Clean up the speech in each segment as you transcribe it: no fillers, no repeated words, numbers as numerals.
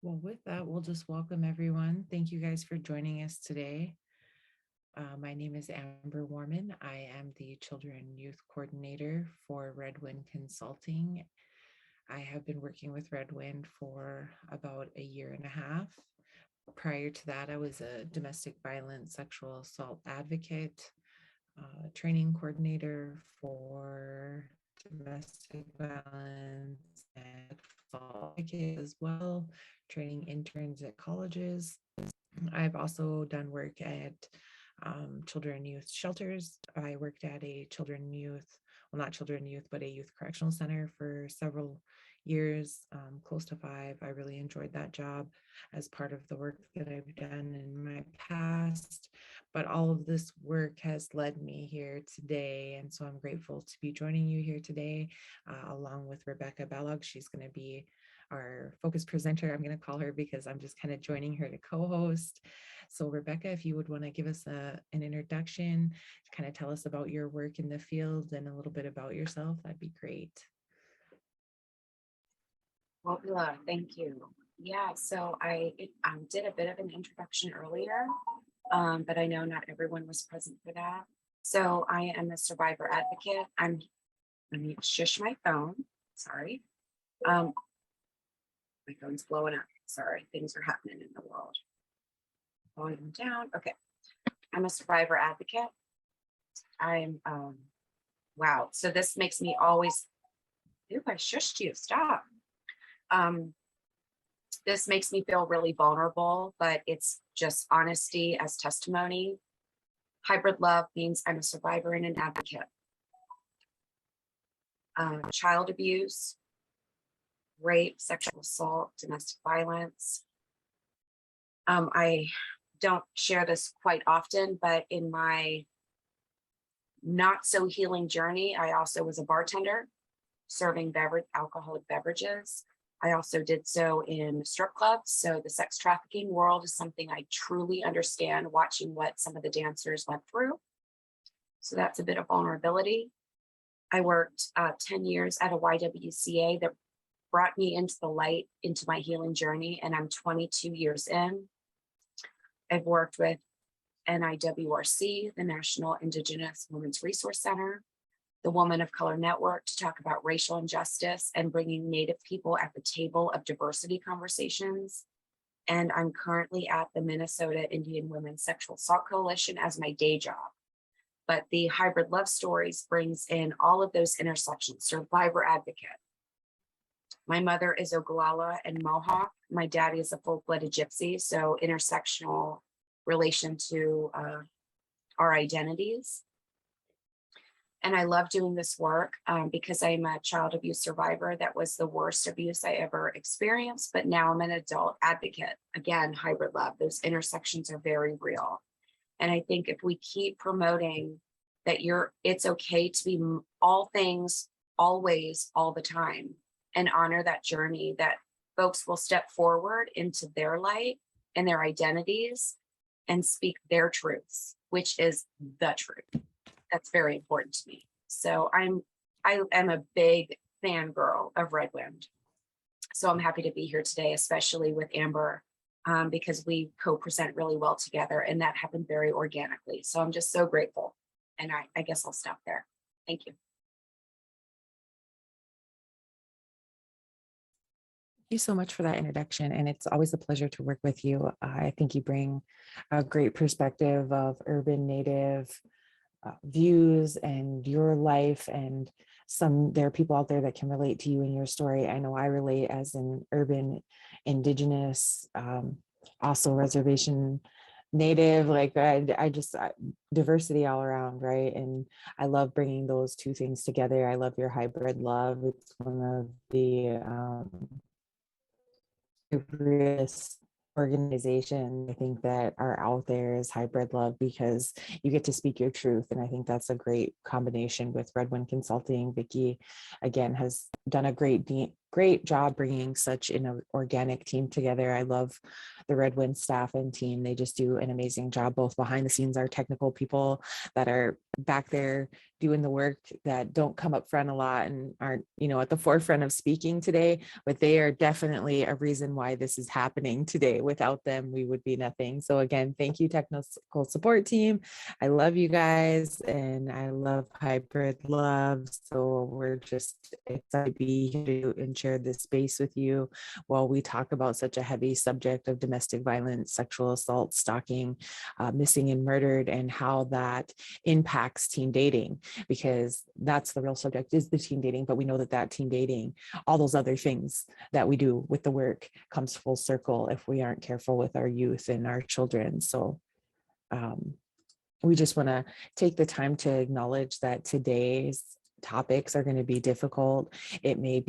Well, with that, we'll just welcome everyone. Thank you guys for joining us today. My name is Amber Warman. I am the Children and Youth Coordinator for Red Wind Consulting. I have been working with Red Wind for about a year and a half. Prior to that, I was a domestic violence, sexual assault advocate, training coordinator for domestic violence and assault advocate as well, training interns at colleges. I've also done work at children and youth shelters. I worked at a children and youth, well, not children and youth, but a youth correctional center for several years, close to 5. I really enjoyed that job as part of the work that I've done in my past. But all of this work has led me here today. And so I'm grateful to be joining you here today, along with Rebecca Balog. She's going to be our focus presenter. I'm going to call her because I'm just kind of joining her to co-host. So Rebecca, if you would want to give us an introduction, kind of tell us about your work in the field and a little bit about yourself, that'd be great. Well, thank you. Yeah, so I did a bit of an introduction earlier, but I know not everyone was present for that. So I am a survivor advocate. Let me shush my phone. Sorry. My phone's blowing up. Sorry, things are happening in the world. Volume down. Okay. I'm a survivor advocate. I'm, wow. So this makes me always, ooh, I shushed you. Stop. This makes me feel really vulnerable, but it's just honesty as testimony. Hybrid love means I'm a survivor and an advocate. Child abuse, rape, sexual assault, domestic violence. I don't share this quite often, but in my not so healing journey, I also was a bartender serving alcoholic beverages. I also did so in strip clubs. So the sex trafficking world is something I truly understand, watching what some of the dancers went through. So that's a bit of vulnerability. I worked 10 years at a YWCA that brought me into the light, into my healing journey, and I'm 22 years in. I've worked with NIWRC, the National Indigenous Women's Resource Center, the Woman of Color Network, to talk about racial injustice and bringing Native people at the table of diversity conversations. And I'm currently at the Minnesota Indian Women's Sexual Assault Coalition as my day job. But the Hybrid Love Stories brings in all of those intersections. Survivor advocate. My mother is Oglala and Mohawk. My daddy is a full-blooded Gypsy, so intersectional relation to our identities. And I love doing this work because I'm a child abuse survivor. That was the worst abuse I ever experienced, but now I'm an adult advocate. Again, hybrid love, those intersections are very real. And I think if we keep promoting that it's okay to be all things, always, all the time, and honor that journey, that folks will step forward into their light and their identities and speak their truths, which is the truth. That's very important to me. So I am a big fangirl of Red Wind. So I'm happy to be here today, especially with Amber, because we co-present really well together, and that happened very organically. So I'm just so grateful. And I guess I'll stop there. Thank you. Thank you so much for that introduction. And it's always a pleasure to work with you. I think you bring a great perspective of urban Native views and your life, and there are people out there that can relate to you and your story. I know I relate as an urban Indigenous, also reservation Native, like I just diversity all around, right? And I love bringing those two things together. I love your hybrid love. It's one of the greatest organization I think that are out there is hybrid love, because you get to speak your truth. And I think that's a great combination with Red Wind Consulting. Vicki, again, has done a great job bringing such an organic team together. I love the Red Wind staff and team. They just do an amazing job, both behind the scenes, our technical people that are back there doing the work that don't come up front a lot and aren't, at the forefront of speaking today, but they are definitely a reason why this is happening today. Without them, we would be nothing. So again, thank you, technical support team. I love you guys, and I love Hybrid Love. So we're just excited to be here and share this space with you while we talk about such a heavy subject of domestic violence, sexual assault, stalking, missing and murdered, and how that impacts teen dating, because that's the real subject, is the teen dating. But we know that teen dating, all those other things that we do with the work, comes full circle if we aren't careful with our youth and our children. So we just want to take the time to acknowledge that today's topics are going to be difficult. It may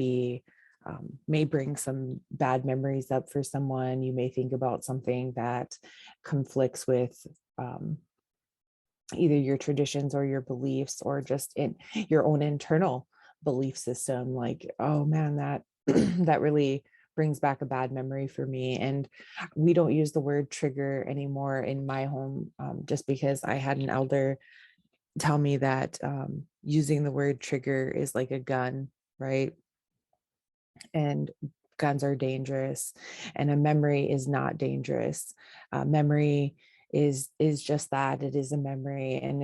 bring some bad memories up for someone. You may think about something that conflicts with either your traditions or your beliefs, or just in your own internal belief system. Like, oh man, that that really brings back a bad memory for me. And we don't use the word trigger anymore in my home, just because I had an elder tell me that using the word trigger is like a gun, right? And guns are dangerous, and a memory is not dangerous. Memory is just that. It is a memory, and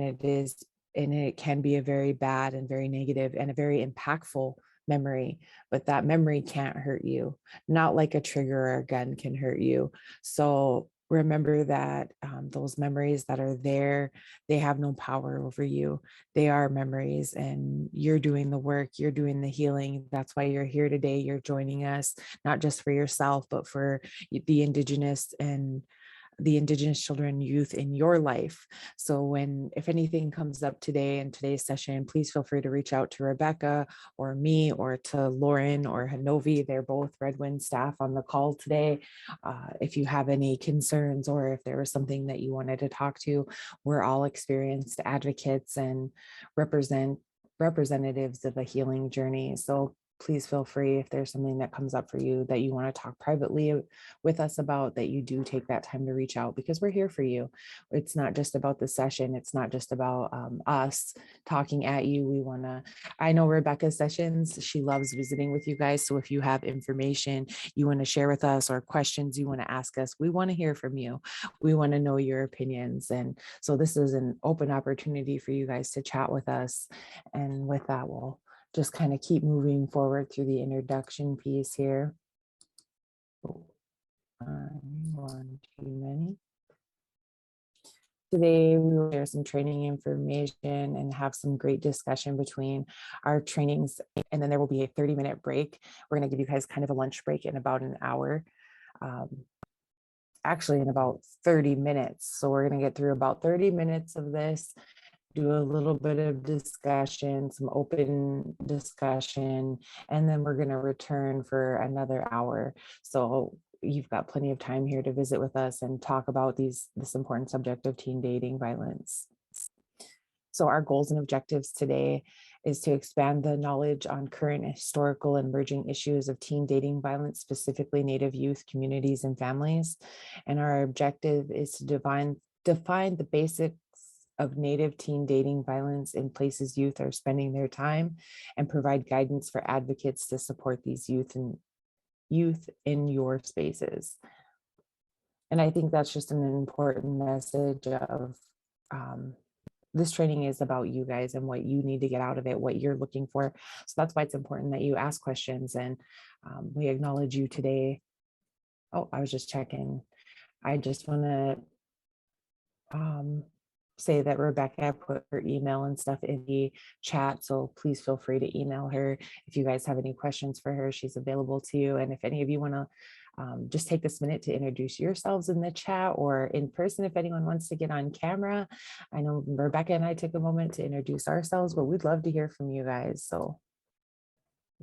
it can be a very bad and very negative and a very impactful memory, but that memory can't hurt you, not like a trigger or a gun can hurt you. So remember that those memories that are there, they have no power over you. They are memories, and you're doing the work, you're doing the healing. That's why you're here today. You're joining us, not just for yourself, but for the Indigenous children, youth in your life. So if anything comes up today in today's session, please feel free to reach out to Rebecca or me, or to Lauren or Hanovi. They're both Red Wind staff on the call today. If you have any concerns, or if there was something that you wanted to talk to, we're all experienced advocates and representatives of a healing journey. So please feel free, if there's something that comes up for you that you want to talk privately with us about, that you do take that time to reach out, because we're here for you. It's not just about the session. It's not just about us talking at you. I know Rebecca's sessions, she loves visiting with you guys. So if you have information you want to share with us, or questions you want to ask us, we want to hear from you. We want to know your opinions. And so this is an open opportunity for you guys to chat with us. And with that, we'll just kind of keep moving forward through the introduction piece here. One too many. Today, we will share some training information and have some great discussion between our trainings. And then there will be a 30-minute break. We're going to give you guys kind of a lunch break in about an hour. Actually, in about 30 minutes. So we're going to get through about 30 minutes of this, do a little bit of discussion, some open discussion, and then we're going to return for another hour. So you've got plenty of time here to visit with us and talk about this important subject of teen dating violence. So our goals and objectives today is to expand the knowledge on current historical and emerging issues of teen dating violence, specifically Native youth communities and families. And our objective is to define the basics of Native teen dating violence in places youth are spending their time, and provide guidance for advocates to support these youth in your spaces. And I think that's just an important message of this training is about you guys and what you need to get out of it, what you're looking for. So that's why it's important that you ask questions, and we acknowledge you today. Oh, I was just checking. I just want to say that Rebecca put her email and stuff in the chat. So please feel free to email her if you guys have any questions for her. She's available to you. And if any of you want to just take this minute to introduce yourselves in the chat or in person, if anyone wants to get on camera. I know Rebecca and I took a moment to introduce ourselves, but we'd love to hear from you guys. So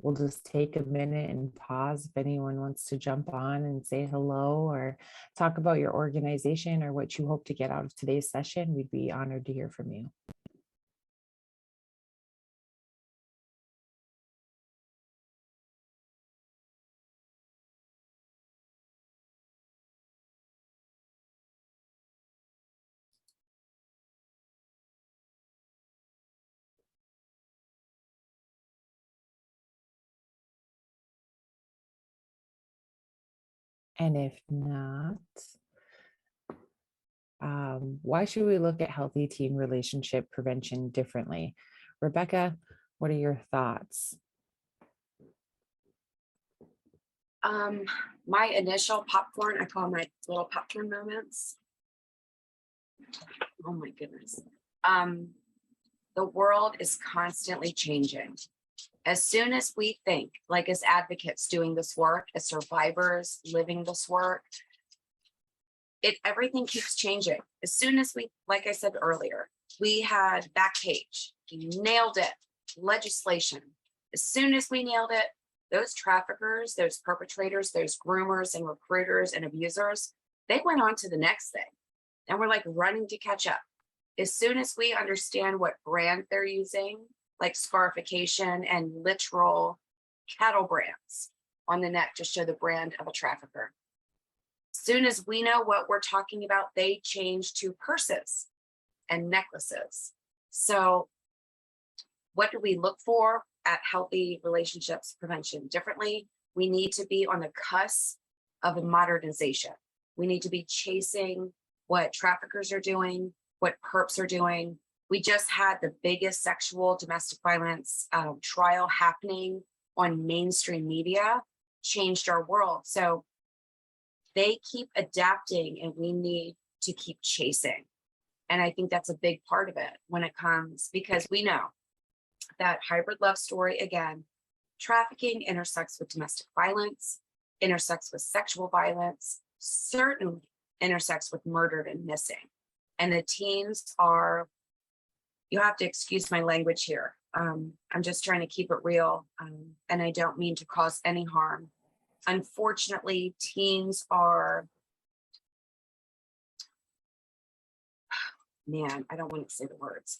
we'll just take a minute and pause if anyone wants to jump on and say hello, or talk about your organization or what you hope to get out of today's session. We'd be honored to hear from you. And if not, why should we look at healthy teen relationship prevention differently? Rebecca, what are your thoughts? My initial popcorn, I call my little popcorn moments. Oh my goodness. The world is constantly changing. As soon as we think, like as advocates doing this work, as survivors living this work, everything keeps changing. As soon as we, like I said earlier, we had Backpage, we nailed it, legislation. As soon as we nailed it, those traffickers, those perpetrators, those groomers and recruiters and abusers, they went on to the next thing. And we're like running to catch up. As soon as we understand what brand they're using, like scarification and literal cattle brands on the neck to show the brand of a trafficker. As soon as we know what we're talking about, they change to purses and necklaces. So what do we look for at healthy relationships prevention differently? We need to be on the cusp of a modernization. We need to be chasing what traffickers are doing, what perps are doing. We just had the biggest sexual domestic violence trial happening on mainstream media, changed our world. So they keep adapting and we need to keep chasing. And I think that's a big part of it when it comes, because we know that hybrid love story, again, trafficking intersects with domestic violence, intersects with sexual violence, certainly intersects with murdered and missing. And the teens are, you have to excuse my language here. I'm just trying to keep it real. And I don't mean to cause any harm. Unfortunately, teens are, man, I don't want to say the words.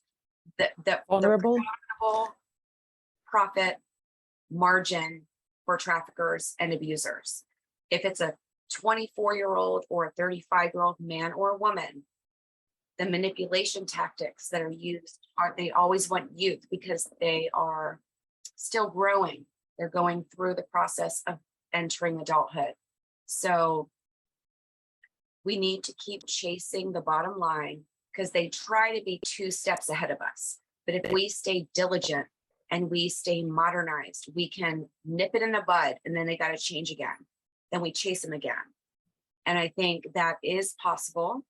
The Vulnerable? profitable profit margin for traffickers and abusers. If it's a 24-year-old or a 35-year-old man or woman, the manipulation tactics that are used are, they always want youth because they are still growing. They're going through the process of entering adulthood. So we need to keep chasing the bottom line because they try to be 2 steps ahead of us. But if we stay diligent and we stay modernized, we can nip it in the bud and then they got to change again. Then we chase them again. And I think that is possible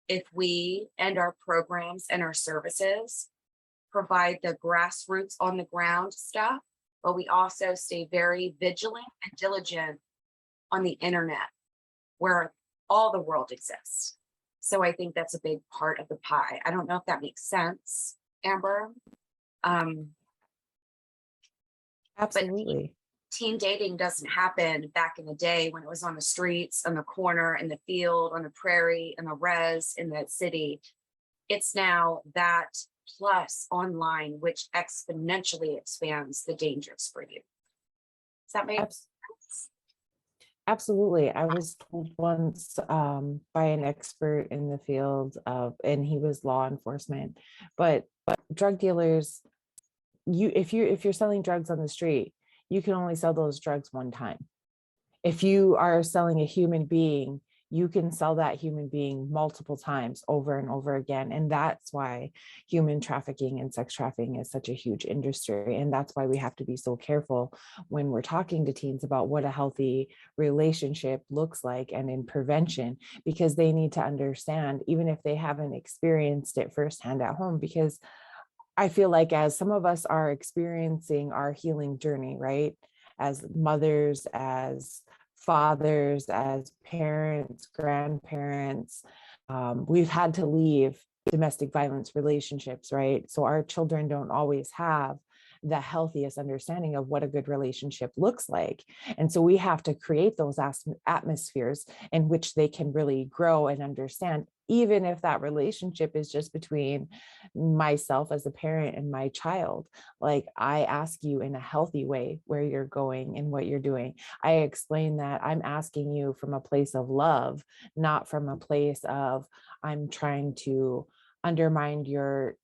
if we and our programs and our services provide the grassroots on the ground stuff, but we also stay very vigilant and diligent on the internet where all the world exists. So I think that's a big part of the pie. I don't know if that makes sense, Amber. Absolutely. Teen dating doesn't happen back in the day when it was on the streets, on the corner, in the field, on the prairie, in the res, in the city. It's now that plus online, which exponentially expands the dangers for you. Does that make sense? Absolutely. I was told once by an expert in the field of, and he was law enforcement, but drug dealers, if you're selling drugs on the street, you can only sell those drugs one time. If you are selling a human being, you can sell that human being multiple times over and over again. And that's why human trafficking and sex trafficking is such a huge industry. And that's why we have to be so careful when we're talking to teens about what a healthy relationship looks like and in prevention, because they need to understand, even if they haven't experienced it firsthand at home, because I feel like as some of us are experiencing our healing journey, right? As mothers, as fathers, as parents, grandparents, we've had to leave domestic violence relationships, right? So our children don't always have the healthiest understanding of what a good relationship looks like. And so we have to create those atmospheres in which they can really grow and understand, even if that relationship is just between myself as a parent and my child. Like, I ask you in a healthy way where you're going and what you're doing. I explain that I'm asking you from a place of love, not from a place of I'm trying to undermine your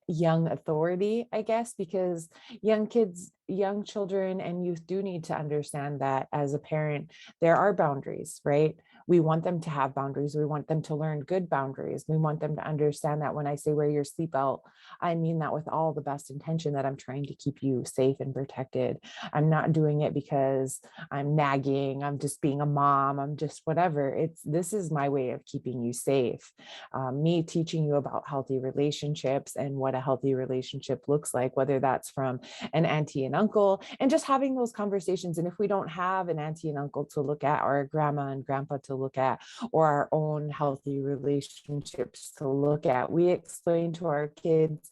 young authority, I guess, because young children and youth do need to understand that as a parent, there are boundaries, right? We want them to have boundaries. We want them to learn good boundaries. We want them to understand that when I say wear your seatbelt, I mean that with all the best intention, that I'm trying to keep you safe and protected. I'm not doing it because I'm nagging, I'm just being a mom, I'm just whatever. This is my way of keeping you safe. Me teaching you about healthy relationships and what a healthy relationship looks like, whether that's from an auntie and uncle, and just having those conversations. And if we don't have an auntie and uncle to look at, or a grandma and grandpa to look at, or our own healthy relationships to look at, we explain to our kids,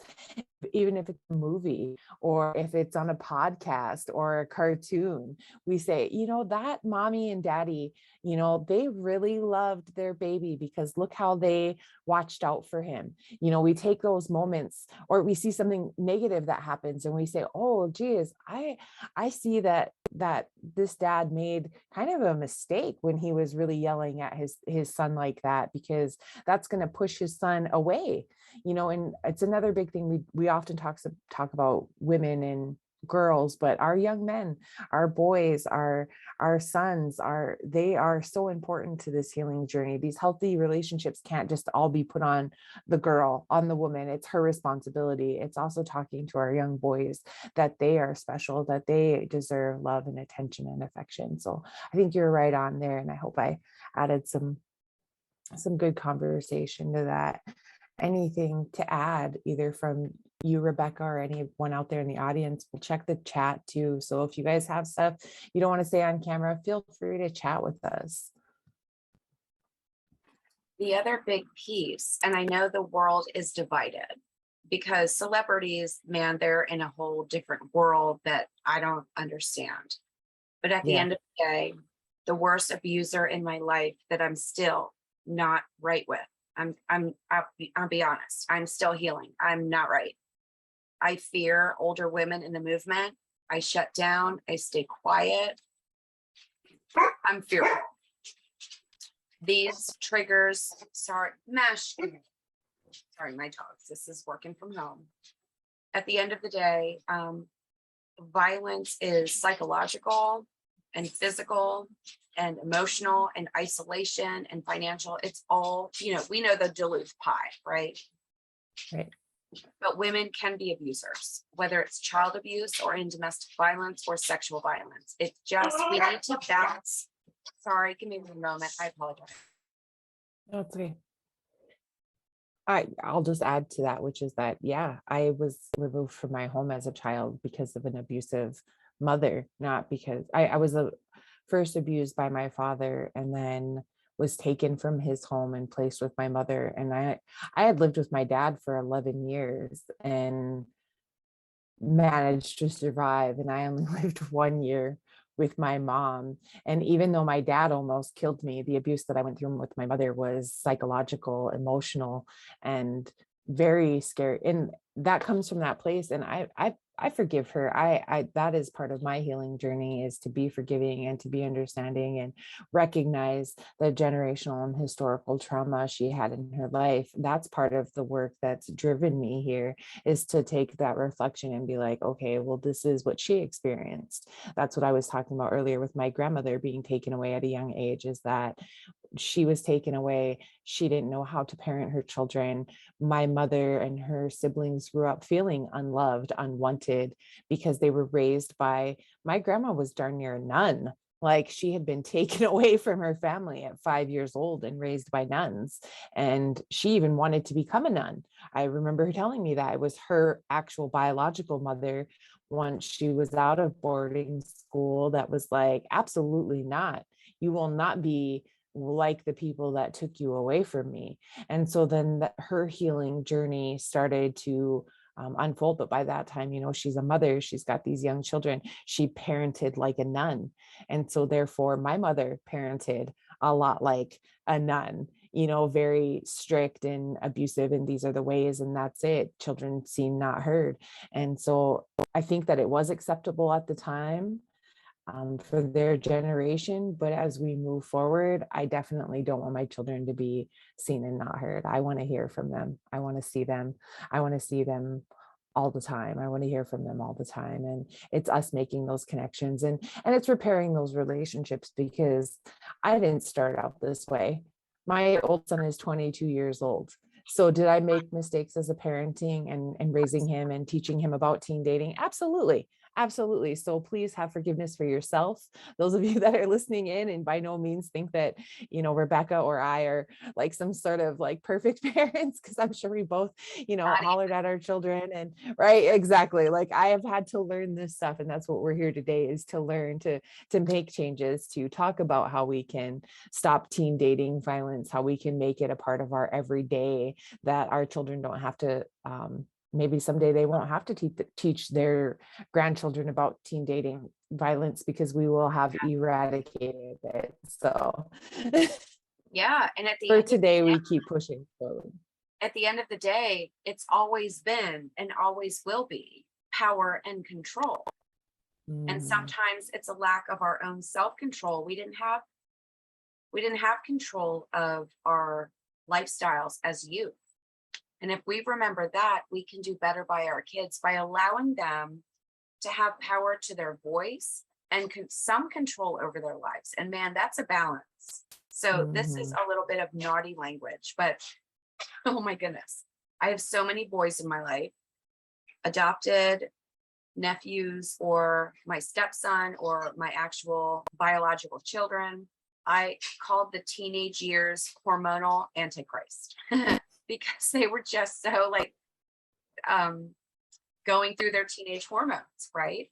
even if it's a movie or if it's on a podcast or a cartoon, we say, that mommy and daddy, they really loved their baby because look how they watched out for him. We take those moments, or we see something negative that happens and we say, oh geez, I see that this dad made kind of a mistake when he was really yelling at his son like that, because that's going to push his son away. And it's another big thing we often talk about women and girls, but our young men, our boys, our sons, they are so important to this healing journey. These healthy relationships can't just all be put on the girl, on the woman. It's her responsibility. It's also talking to our young boys that they are special, that they deserve love and attention and affection. So I think you're right on there, and I hope I added some good conversation to that. Anything to add, either from you, Rebecca, or anyone out there in the audience? We'll check the chat too. So if you guys have stuff you don't want to say on camera, feel free to chat with us. The other big piece, and I know the world is divided because celebrities, man, they're in a whole different world that I don't understand. But at the Yeah. end of the day, the worst abuser in my life that I'm still not right with. I'll be honest. I'm still healing. I'm not right. I fear older women in the movement. I shut down. I stay quiet. I'm fearful. These triggers, sorry, mesh. Sorry, my dogs. This is working from home. At the end of the day, violence is psychological and physical and emotional and isolation and financial. It's all, we know the Duluth pie, right? Right. But women can be abusers, whether it's child abuse or in domestic violence or sexual violence. It's just, we need to balance. Sorry, give me one moment. I apologize. No, it's okay. I'll just add to that, which is that, yeah, I was removed from my home as a child because of an abusive mother, not because I was first abused by my father and then was taken from his home and placed with my mother. And I had lived with my dad for 11 years and managed to survive. And I only lived 1 year with my mom. And even though my dad almost killed me, the abuse that I went through with my mother was psychological, emotional, and very scary. And that comes from that place. And I forgive her. I that is part of my healing journey, is to be forgiving and to be understanding and recognize the generational and historical trauma she had in her life. That's part of the work that's driven me here, is to take that reflection and be like, okay, well, this is what she experienced. That's what I was talking about earlier with my grandmother being taken away at a young age, is that she was taken away. She didn't know how to parent her children. My mother and her siblings grew up feeling unloved, unwanted, because they were raised by, my grandma was darn near a nun. Like, she had been taken away from her family at 5 years old and raised by nuns. And she even wanted to become a nun. I remember her telling me that it was her actual biological mother, once she was out of boarding school, that was like, absolutely not. You will not be like the people that took you away from me. And so then her healing journey started to unfold. But by that time, she's a mother, she's got these young children, she parented like a nun. And so therefore my mother parented a lot like a nun, very strict and abusive, and these are the ways, and that's it. Children seen, not heard. And so I think that it was acceptable at the time. for their generation. But as we move forward, I definitely don't want my children to be seen and not heard. I want to hear from them. I want to see them. I want to see them all the time. I want to hear from them all the time. And it's us making those connections, and it's repairing those relationships, because I didn't start out this way. My old son is 22 years old. So did I make mistakes as a parenting and raising him and teaching him about teen dating? Absolutely. Absolutely. So please have forgiveness for yourself. Those of you that are listening in, and by no means think that, Rebecca or I are like some sort of like perfect parents, because I'm sure we both, hollered at our children, and right, exactly. Like I have had to learn this stuff, and that's what we're here today, is to learn to make changes, to talk about how we can stop teen dating violence, how we can make it a part of our everyday, that our children don't have to, maybe someday they won't have to teach their grandchildren about teen dating violence, because we will have eradicated it. So Yeah. And at the for end of today, we keep pushing forward. the day, it's always been and always will be power and control. And sometimes it's a lack of our own self-control. We didn't have control of our lifestyles as youth. And if we remember that, we can do better by our kids by allowing them to have power to their voice and some control over their lives. And man, that's a balance. So this is a little bit of naughty language, but oh my goodness, I have so many boys in my life, adopted nephews, or my stepson, or my actual biological children. I called the teenage years hormonal antichrist because they were just so like going through their teenage hormones, right?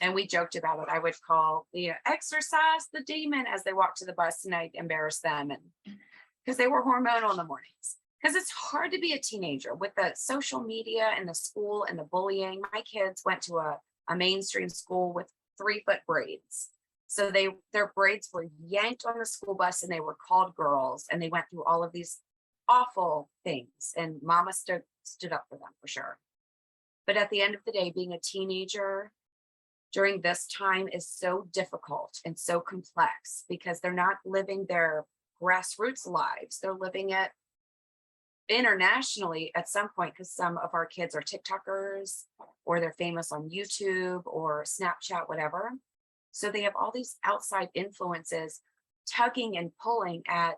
And we joked about it. I would call, exercise the demon as they walked to the bus, and I'd embarrass them, and because they were hormonal in the mornings. Because it's hard to be a teenager with the social media and the school and the bullying. My kids went to a mainstream school with 3-foot braids. So their braids were yanked on the school bus, and they were called girls, and they went through all of these awful things, and mama stood up for them for sure. But at the end of the day, being a teenager during this time is so difficult and so complex, because they're not living their grassroots lives. They're living it internationally at some point, because some of our kids are TikTokers, or they're famous on YouTube or Snapchat, whatever. So they have all these outside influences tugging and pulling at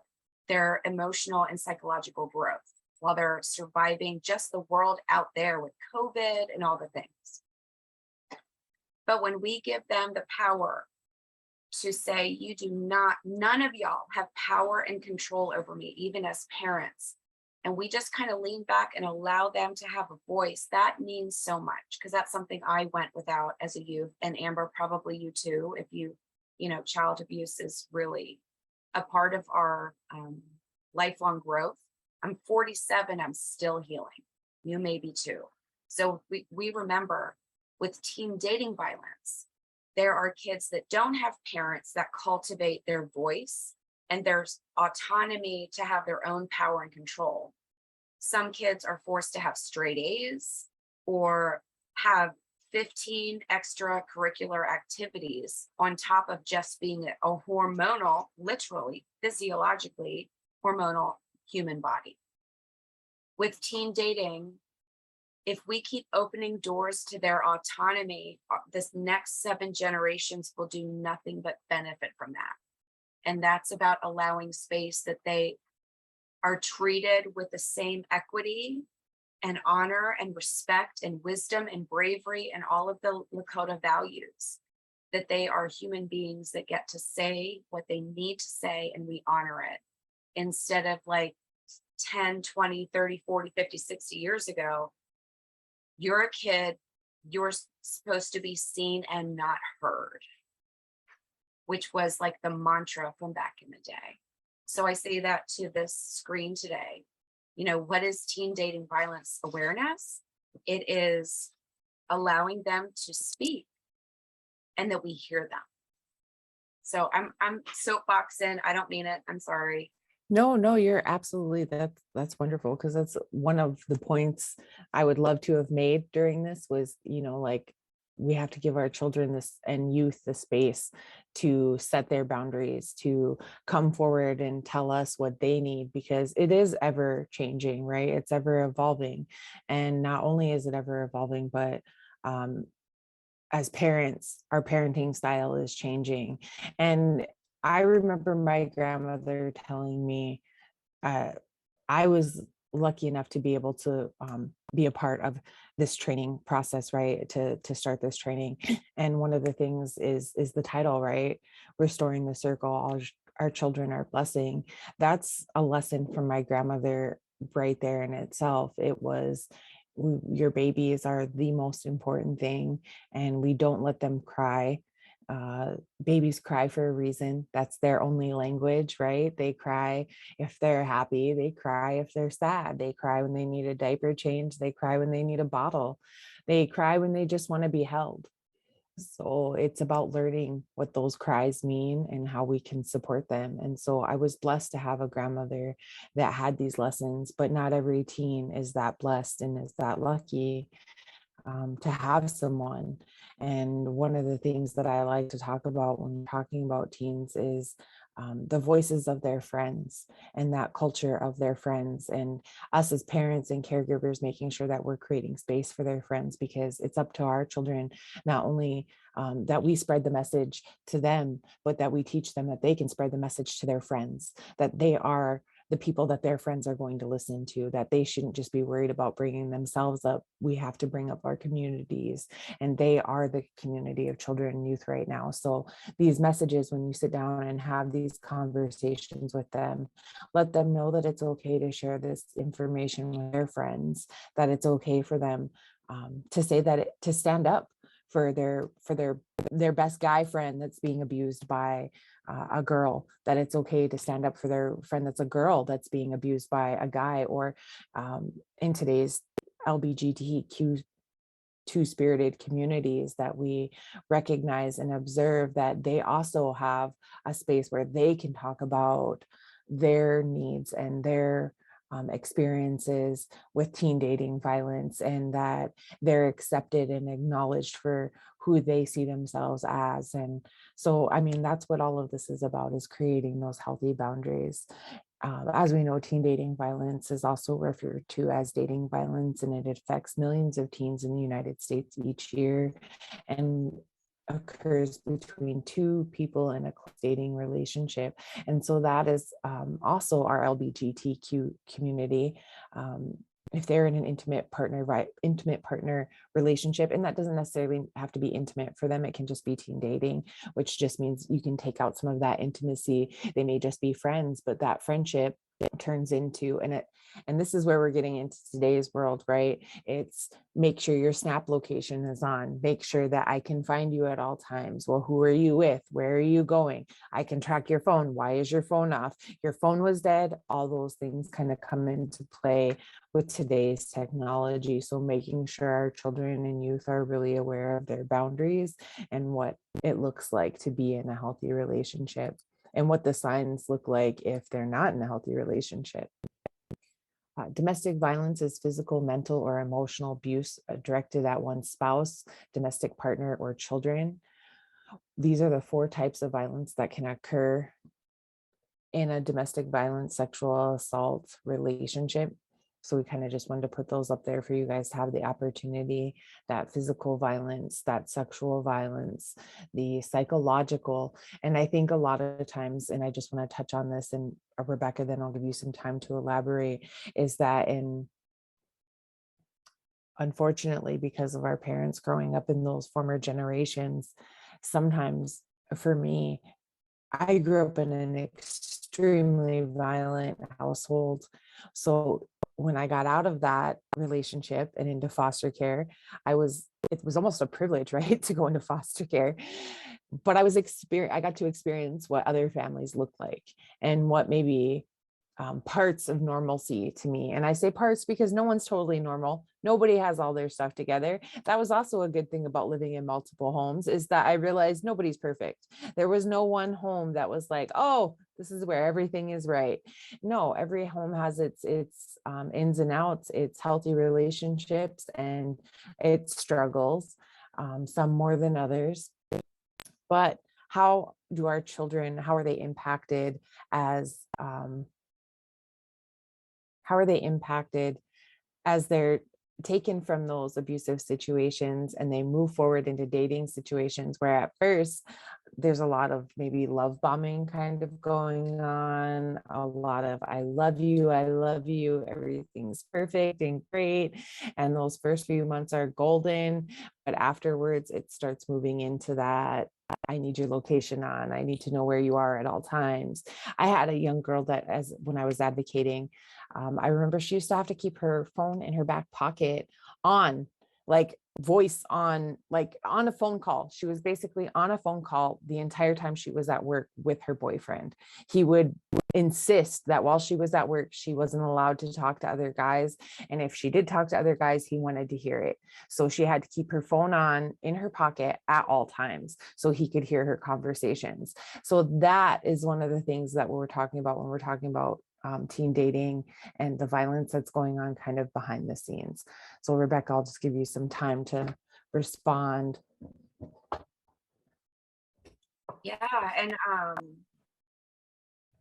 their emotional and psychological growth, while they're surviving just the world out there with COVID and all the things. But when we give them the power to say, none of y'all have power and control over me, even as parents, and we just kind of lean back and allow them to have a voice, that means so much, because that's something I went without as a youth. And Amber, probably you too, if child abuse is really a part of our lifelong growth. I'm 47, I'm still healing. You may be too. So we remember, with teen dating violence, there are kids that don't have parents that cultivate their voice and their autonomy to have their own power and control. Some kids are forced to have straight A's, or have 15 extracurricular activities on top of just being a hormonal, literally, physiologically hormonal human body. With teen dating, if we keep opening doors to their autonomy, this next 7 generations will do nothing but benefit from that. And that's about allowing space that they are treated with the same equity and honor and respect and wisdom and bravery and all of the Lakota values, that they are human beings that get to say what they need to say, and we honor it, instead of like 10, 20, 30, 40, 50, 60 years ago. You're a kid, you're supposed to be seen and not heard, which was like the mantra from back in the day. So I say that to this screen today. What is teen dating violence awareness? It is allowing them to speak, and that we hear them. So I'm soapboxing. I don't mean it. I'm sorry. No, you're absolutely, that's wonderful, because that's one of the points I would love to have made during this was, like we have to give our children this and youth the space to set their boundaries, to come forward and tell us what they need, because it is ever changing, right? It's ever evolving. And not only is it ever evolving, but as parents, our parenting style is changing. And I remember my grandmother telling me, uh, I was lucky enough to be able to be a part of this training process, right? To start this training, and one of the things is the title, right? Restoring the circle. All our children are blessing. That's a lesson from my grandmother right there in itself. It was, your babies are the most important thing, and we don't let them cry. Babies cry for a reason. That's their only language, right? They cry if they're happy, they cry if they're sad, they cry when they need a diaper change, they cry when they need a bottle, they cry when they just want to be held. So it's about learning what those cries mean and how we can support them. And so I was blessed to have a grandmother that had these lessons, but not every teen is that blessed and is that lucky to have someone. And one of the things that I like to talk about when talking about teens is the voices of their friends and that culture of their friends, and us as parents and caregivers making sure that we're creating space for their friends, because it's up to our children not only that we spread the message to them, but that we teach them that they can spread the message to their friends, that they are the people that their friends are going to listen to, that they shouldn't just be worried about bringing themselves up. We have to bring up our communities, and they are the community of children and youth right now. So these messages, when you sit down and have these conversations with them, let them know that it's okay to share this information with their friends, that it's okay for them to say that, to stand up for their best guy friend that's being abused by a girl, that it's okay to stand up for their friend that's a girl that's being abused by a guy, or in today's LGBTQ two-spirited communities, that we recognize and observe that they also have a space where they can talk about their needs and their experiences with teen dating violence, and that they're accepted and acknowledged for who they see themselves as. And so, I mean, that's what all of this is about, is creating those healthy boundaries. As we know, teen dating violence is also referred to as dating violence, and it affects millions of teens in the United States each year, and occurs between two people in a dating relationship. And so that is also our LGBTQ community. If they're in an intimate partner, right, intimate partner relationship, and that doesn't necessarily have to be intimate for them, it can just be teen dating, which just means you can take out some of that intimacy. They may just be friends, but that friendship turns into, and this is where we're getting into today's world, right? It's make sure your snap location is on, make sure that I can find you at all times. Well, who are you with? Where are you going? I can track your phone. Why is your phone off? Your phone was dead. All those things kind of come into play with today's technology. So making sure our children and youth are really aware of their boundaries and what it looks like to be in a healthy relationship, and what the signs look like if they're not in a healthy relationship. Domestic violence is physical, mental, or emotional abuse directed at one's spouse, domestic partner, or children. These are the 4 types of violence that can occur in a domestic violence, sexual assault relationship. So we kind of just wanted to put those up there for you guys to have the opportunity: that physical violence, that sexual violence, the psychological. And I think a lot of times, and I just want to touch on this, and Rebecca, then I'll give you some time to elaborate, is that unfortunately, because of our parents growing up in those former generations, sometimes for me, I grew up in an extremely violent household. So when I got out of that relationship and into foster care, it was almost a privilege, right, to go into foster care. But I got to experience what other families look like, and what maybe parts of normalcy to me. And I say parts because no one's totally normal. Nobody has all their stuff together. That was also a good thing about living in multiple homes, is that I realized nobody's perfect. There was no one home that was like, oh, this is where everything is right. No, every home has its ins and outs, its healthy relationships and its struggles. some more than others. But how do our children, how are they impacted as they're taken from those abusive situations and they move forward into dating situations where at first there's a lot of maybe love bombing kind of going on, a lot of I love you, everything's perfect and great. And those first few months are golden, but afterwards it starts moving into that I need your location on, I need to know where you are at all times. I had a young girl that, as when I was advocating, I remember she used to have to keep her phone in her back pocket on, like voice on, like on a phone call. She was basically on a phone call the entire time she was at work with her boyfriend. He would insist that while she was at work, she wasn't allowed to talk to other guys. And if she did talk to other guys, he wanted to hear it. So she had to keep her phone on in her pocket at all times so he could hear her conversations. So that is one of the things that we're talking about when we're talking about teen dating and the violence that's going on kind of behind the scenes. So Rebecca, I'll just give you some time to respond. Yeah, and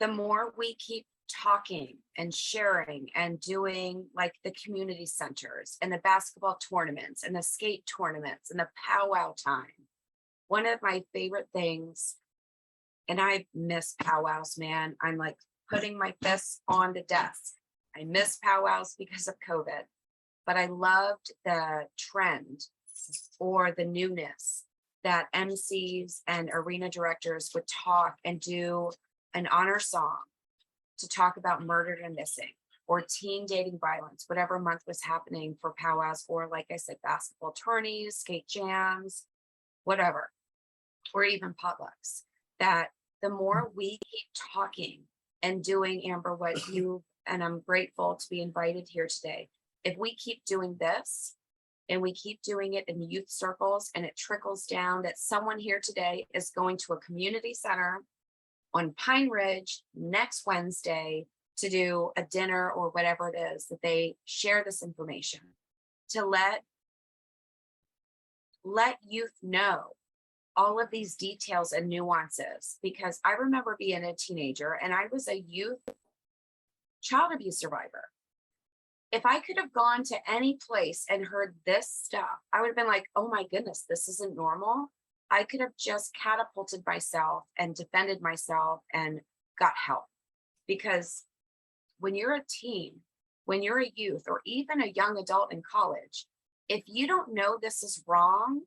the more we keep talking and sharing and doing like the community centers and the basketball tournaments and the skate tournaments and the powwow time, one of my favorite things, and I miss powwows, man. I'm like putting my fists on the desk. I miss powwows because of COVID, but I loved the trend or the newness that MCs and arena directors would talk and do an honor song to talk about murdered and missing or teen dating violence, whatever month was happening for powwows, or like I said, basketball tourneys, skate jams, whatever, or even potlucks. That the more we keep talking and doing, Amber, what you, and I'm grateful to be invited here today. If we keep doing this and we keep doing it in youth circles and it trickles down that someone here today is going to a community center on Pine Ridge next Wednesday to do a dinner or whatever it is, that they share this information to let youth know all of these details and nuances. Because I remember being a teenager and I was a youth child abuse survivor. If I could have gone to any place and heard this stuff, I would have been like, oh my goodness, this isn't normal. I could have just catapulted myself and defended myself and got help. Because when you're a teen, when you're a youth, or even a young adult in college, if you don't know this is wrong,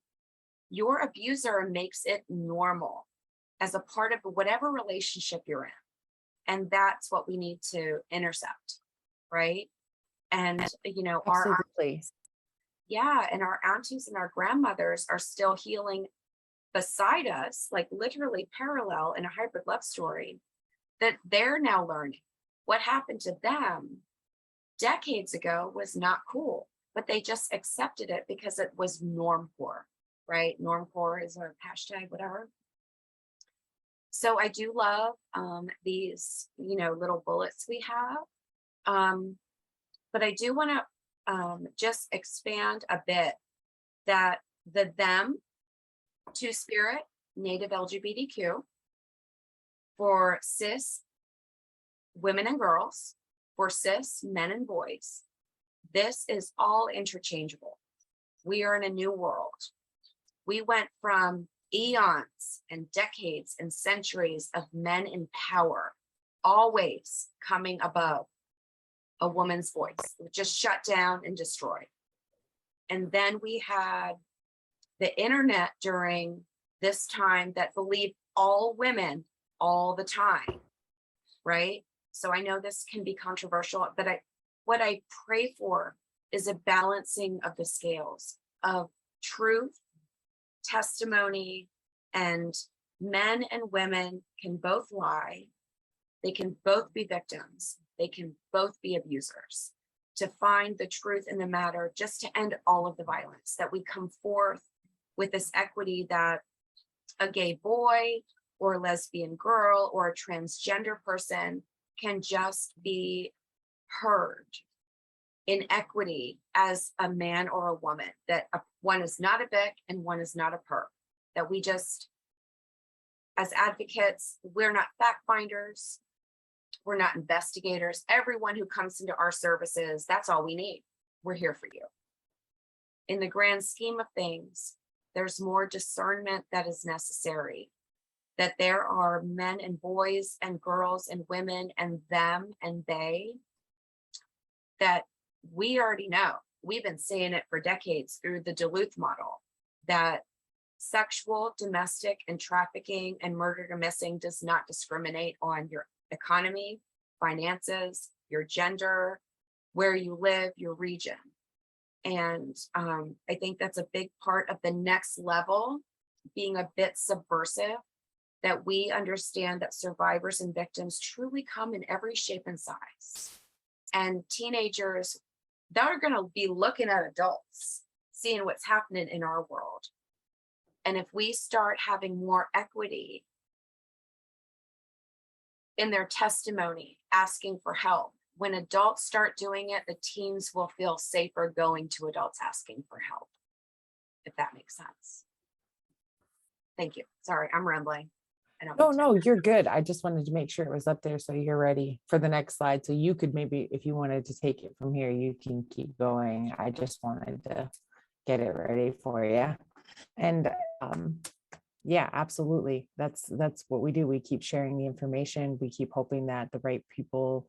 your abuser makes it normal as a part of whatever relationship you're in. And that's what we need to intercept, right? And, you know, Absolutely. and our aunties and our grandmothers are still healing beside us, like literally parallel in a hybrid love story, that they're now learning. What happened to them decades ago was not cool, but they just accepted it because it was normcore, right? Normcore is a hashtag, whatever. So I do love these, you know, little bullets we have. But I do want to just expand a bit that the them, two-spirit, native LGBTQ, for cis women and girls, for cis men and boys, this is all interchangeable. We are in a new world. We went from eons and decades and centuries of men in power, always coming above a woman's voice, just shut down and destroyed. And then we had the internet during this time that believed all women all the time, right? So I know this can be controversial, but what I pray for is a balancing of the scales of truth, testimony, and men and women can both lie. They can both be victims. They can both be abusers. To find the truth in the matter, just to end all of the violence, that we come forth with this equity that a gay boy or a lesbian girl or a transgender person can just be heard inequity as a man or a woman, that one is not a Bic and one is not a perp, that we just, as advocates, we're not fact finders, we're not investigators. Everyone who comes into our services, that's all we need. We're here for you. In the grand scheme of things, there's more discernment that is necessary, that there are men and boys and girls and women and them and they that we already know. We've been saying it for decades through the Duluth model, that sexual, domestic, and trafficking and murder to missing does not discriminate on your economy, finances, your gender, where you live, your region. And I think that's a big part of the next level, being a bit subversive, that we understand that survivors and victims truly come in every shape and size. And teenagers, they're going to be looking at adults, seeing what's happening in our world. And if we start having more equity in their testimony, asking for help, when adults start doing it, the teens will feel safer going to adults asking for help, if that makes sense. Thank you. Sorry, I'm rambling. No, you're good. I just wanted to make sure it was up there so you're ready for the next slide. So you could maybe, if you wanted to take it from here, you can keep going. I just wanted to get it ready for you. And yeah, absolutely. That's what we do. We keep sharing the information. We keep hoping that the right people,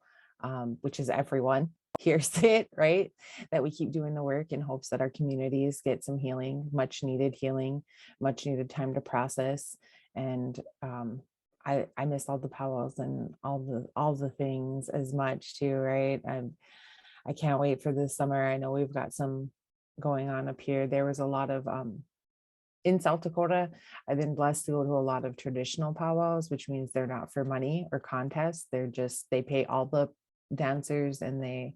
which is everyone, hears it, right? That we keep doing the work in hopes that our communities get some healing, much needed healing, much needed time to process. And I miss all the powwows and all the things as much too, right? I can't wait for this summer. I know we've got some going on up here. There was a lot of in South Dakota, I've been blessed to go to a lot of traditional powwows, which means they're not for money or contests. They pay all the dancers and they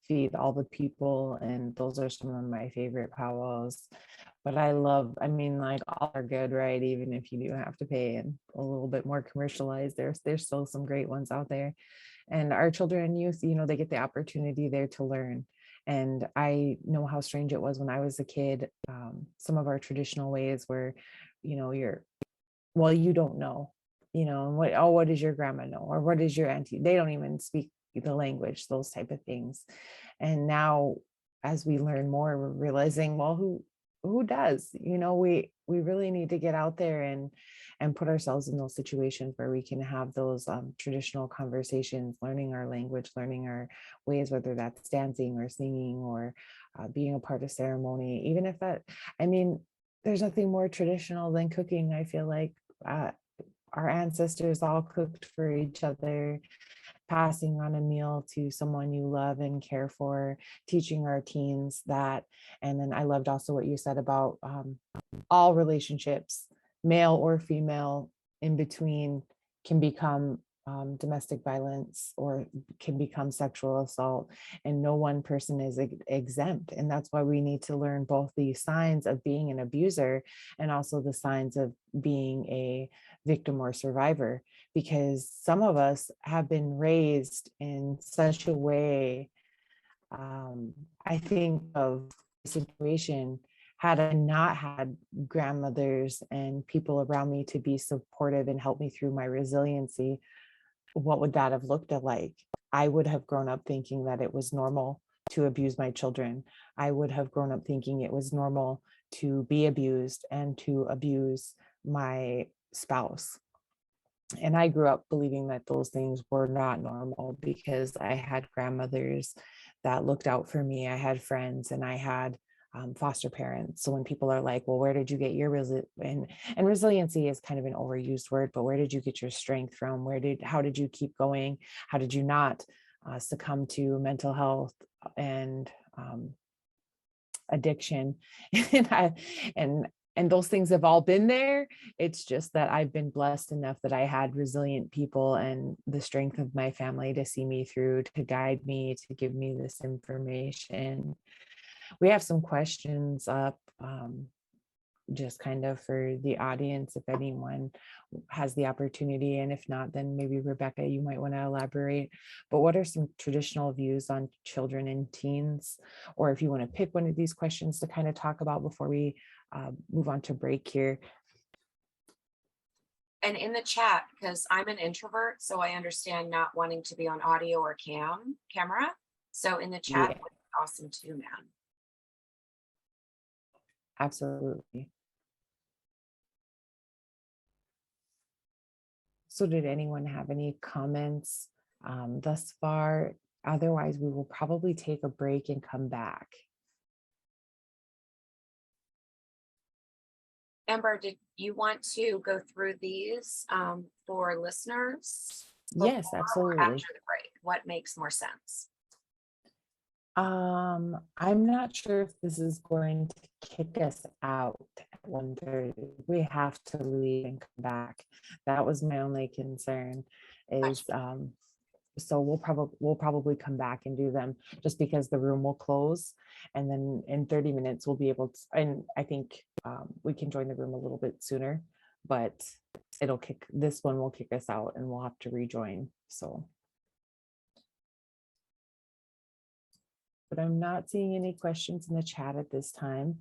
feed all the people. And those are some of my favorite powwows. But I mean, like, all are good, right? Even if you do have to pay and a little bit more commercialized, there's still some great ones out there. And our children and youth, they get the opportunity there to learn. And I know how strange it was when I was a kid. Some of our traditional ways where, you don't know, and what does your grandma know? Or what is your auntie? They don't even speak the language, those type of things. And now, as we learn more, we're realizing, well, who does? We really need to get out there and put ourselves in those situations where we can have those traditional conversations, learning our language, learning our ways, whether that's dancing or singing or being a part of ceremony. Even if there's nothing more traditional than cooking. I feel like our ancestors all cooked for each other, passing on a meal to someone you love and care for, teaching our teens that. And then I loved also what you said about all relationships, male or female, in between, can become domestic violence or can become sexual assault, and no one person is exempt. And that's why we need to learn both the signs of being an abuser and also the signs of being a victim or survivor, because some of us have been raised in such a way. I think of a situation, had I not had grandmothers and people around me to be supportive and help me through my resiliency, what would that have looked like? I would have grown up thinking that it was normal to abuse my children. I would have grown up thinking it was normal to be abused and to abuse my spouse. And I grew up believing that those things were not normal because I had grandmothers that looked out for me. I had friends and I had foster parents. So when people are like, well, where did you get your and resiliency is kind of an overused word, but where did you get your strength from? How did you keep going? How did you not succumb to mental health and addiction? And those things have all been there. It's just that I've been blessed enough that I had resilient people and the strength of my family to see me through, to guide me, to give me this information. We have some questions up. just kind of for the audience, if anyone has the opportunity, and if not, then maybe Rebecca, you might want to elaborate. But what are some traditional views on children and teens? Or if you want to pick one of these questions to kind of talk about before we move on to break here. And in the chat, because I'm an introvert, so I understand not wanting to be on audio or camera. So in the chat, Yeah. would be awesome too, man. Absolutely. So did anyone have any comments thus far? Otherwise, we will probably take a break and come back. Amber, did you want to go through these for listeners? Yes, before or absolutely. after the break? What makes more sense? I'm not sure if this is going to kick us out at 1:30. We have to leave and come back. That was my only concern is so we'll probably come back and do them just because the room will close, and then in 30 minutes we'll be able to, and I think we can join the room a little bit sooner, but this one will kick us out and we'll have to rejoin. So but I'm not seeing any questions in the chat at this time.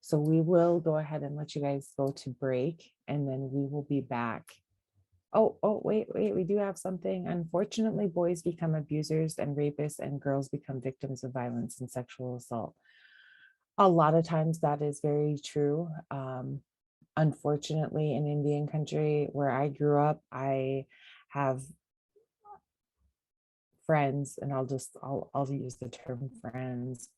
So we will go ahead and let you guys go to break, and then we will be back. Oh, wait, we do have something. Unfortunately, boys become abusers and rapists, and girls become victims of violence and sexual assault. A lot of times that is very true. Unfortunately, in Indian country where I grew up, I have friends, and I'll use the term friends,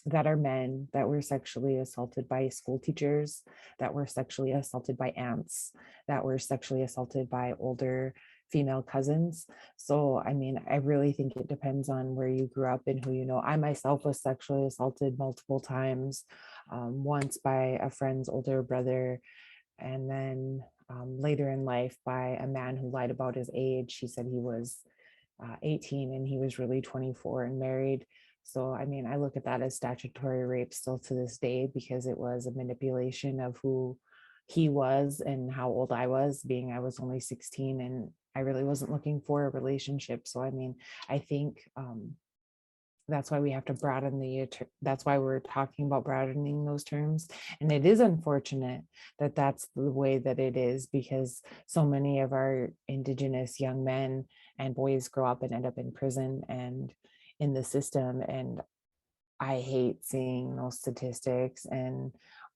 that are men that were sexually assaulted by school teachers, that were sexually assaulted by aunts, that were sexually assaulted by older female cousins. So, I mean, I really think it depends on where you grew up and who you know. I myself was sexually assaulted multiple times, once by a friend's older brother, and then later in life by a man who lied about his age. He said he was 18 and he was really 24 and married. So, I mean, I look at that as statutory rape still to this day, because it was a manipulation of who he was and how old I was, being I was only 16 and I really wasn't looking for a relationship. So, I mean, I think that's why we have to that's why we're talking about broadening those terms. And it is unfortunate that that's the way that it is, because so many of our Indigenous young men and boys grow up and end up in prison and in the system. And I hate seeing those statistics. And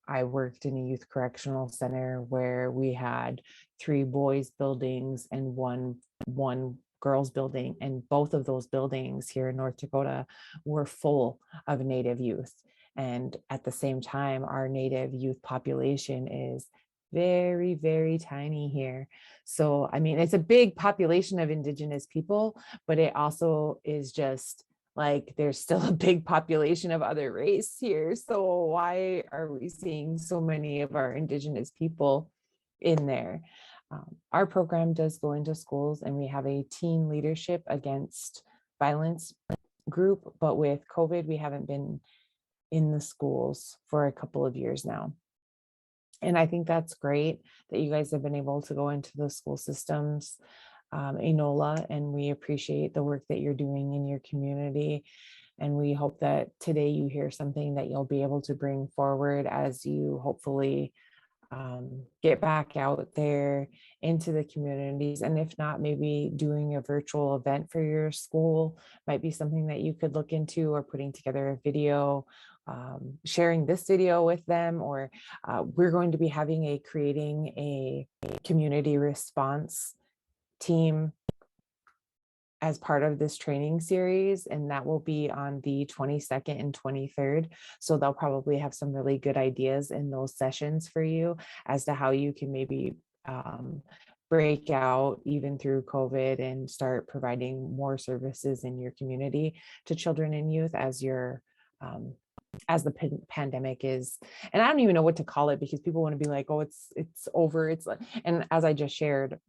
I worked in a youth correctional center where we had 3 boys buildings and one girls building, and both of those buildings here in North Dakota were full of Native youth. And at the same time, our Native youth population is very, very tiny here. So, I mean, it's a big population of Indigenous people, but it also is just like there's still a big population of other race here. So why are we seeing so many of our Indigenous people in there? Our program does go into schools, and we have a teen leadership against violence group, but with COVID, we haven't been in the schools for a couple of years now. And I think that's great that you guys have been able to go into the school systems, Enola, and we appreciate the work that you're doing in your community. And we hope that today you hear something that you'll be able to bring forward as you hopefully get back out there into the communities. And if not, maybe doing a virtual event for your school might be something that you could look into, or putting together a video, sharing this video with them, or we're going to be creating a community response team as part of this training series, and that will be on the 22nd and 23rd. So they'll probably have some really good ideas in those sessions for you as to how you can maybe break out even through COVID and start providing more services in your community to children and youth as as the pandemic is. And I don't even know what to call it, because people want to be like, oh, it's over. It's like, and as I just shared,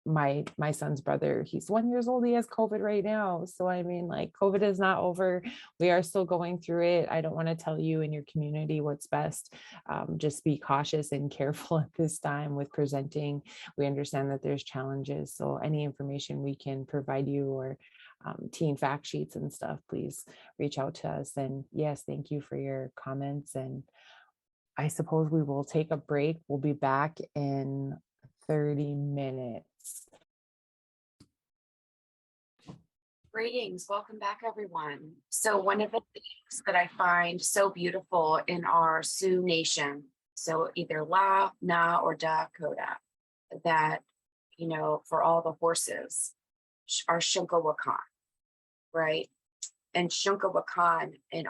my son's brother, he's 1 year old, he has COVID right now. So I mean, like, COVID is not over. We are still going through it. I don't want to tell you in your community what's best. Just be cautious and careful at this time with presenting. We understand that there's challenges. So any information we can provide you, or teen fact sheets and stuff, please reach out to us. And yes, thank you for your comments. And I suppose we will take a break. We'll be back in 30 minutes. Greetings, welcome back, everyone. So one of the things that I find so beautiful in our Sioux Nation, so either La, Na, or Dakota, that, you know, for all the horses are Shunkawakan, right? And Shunkawakan in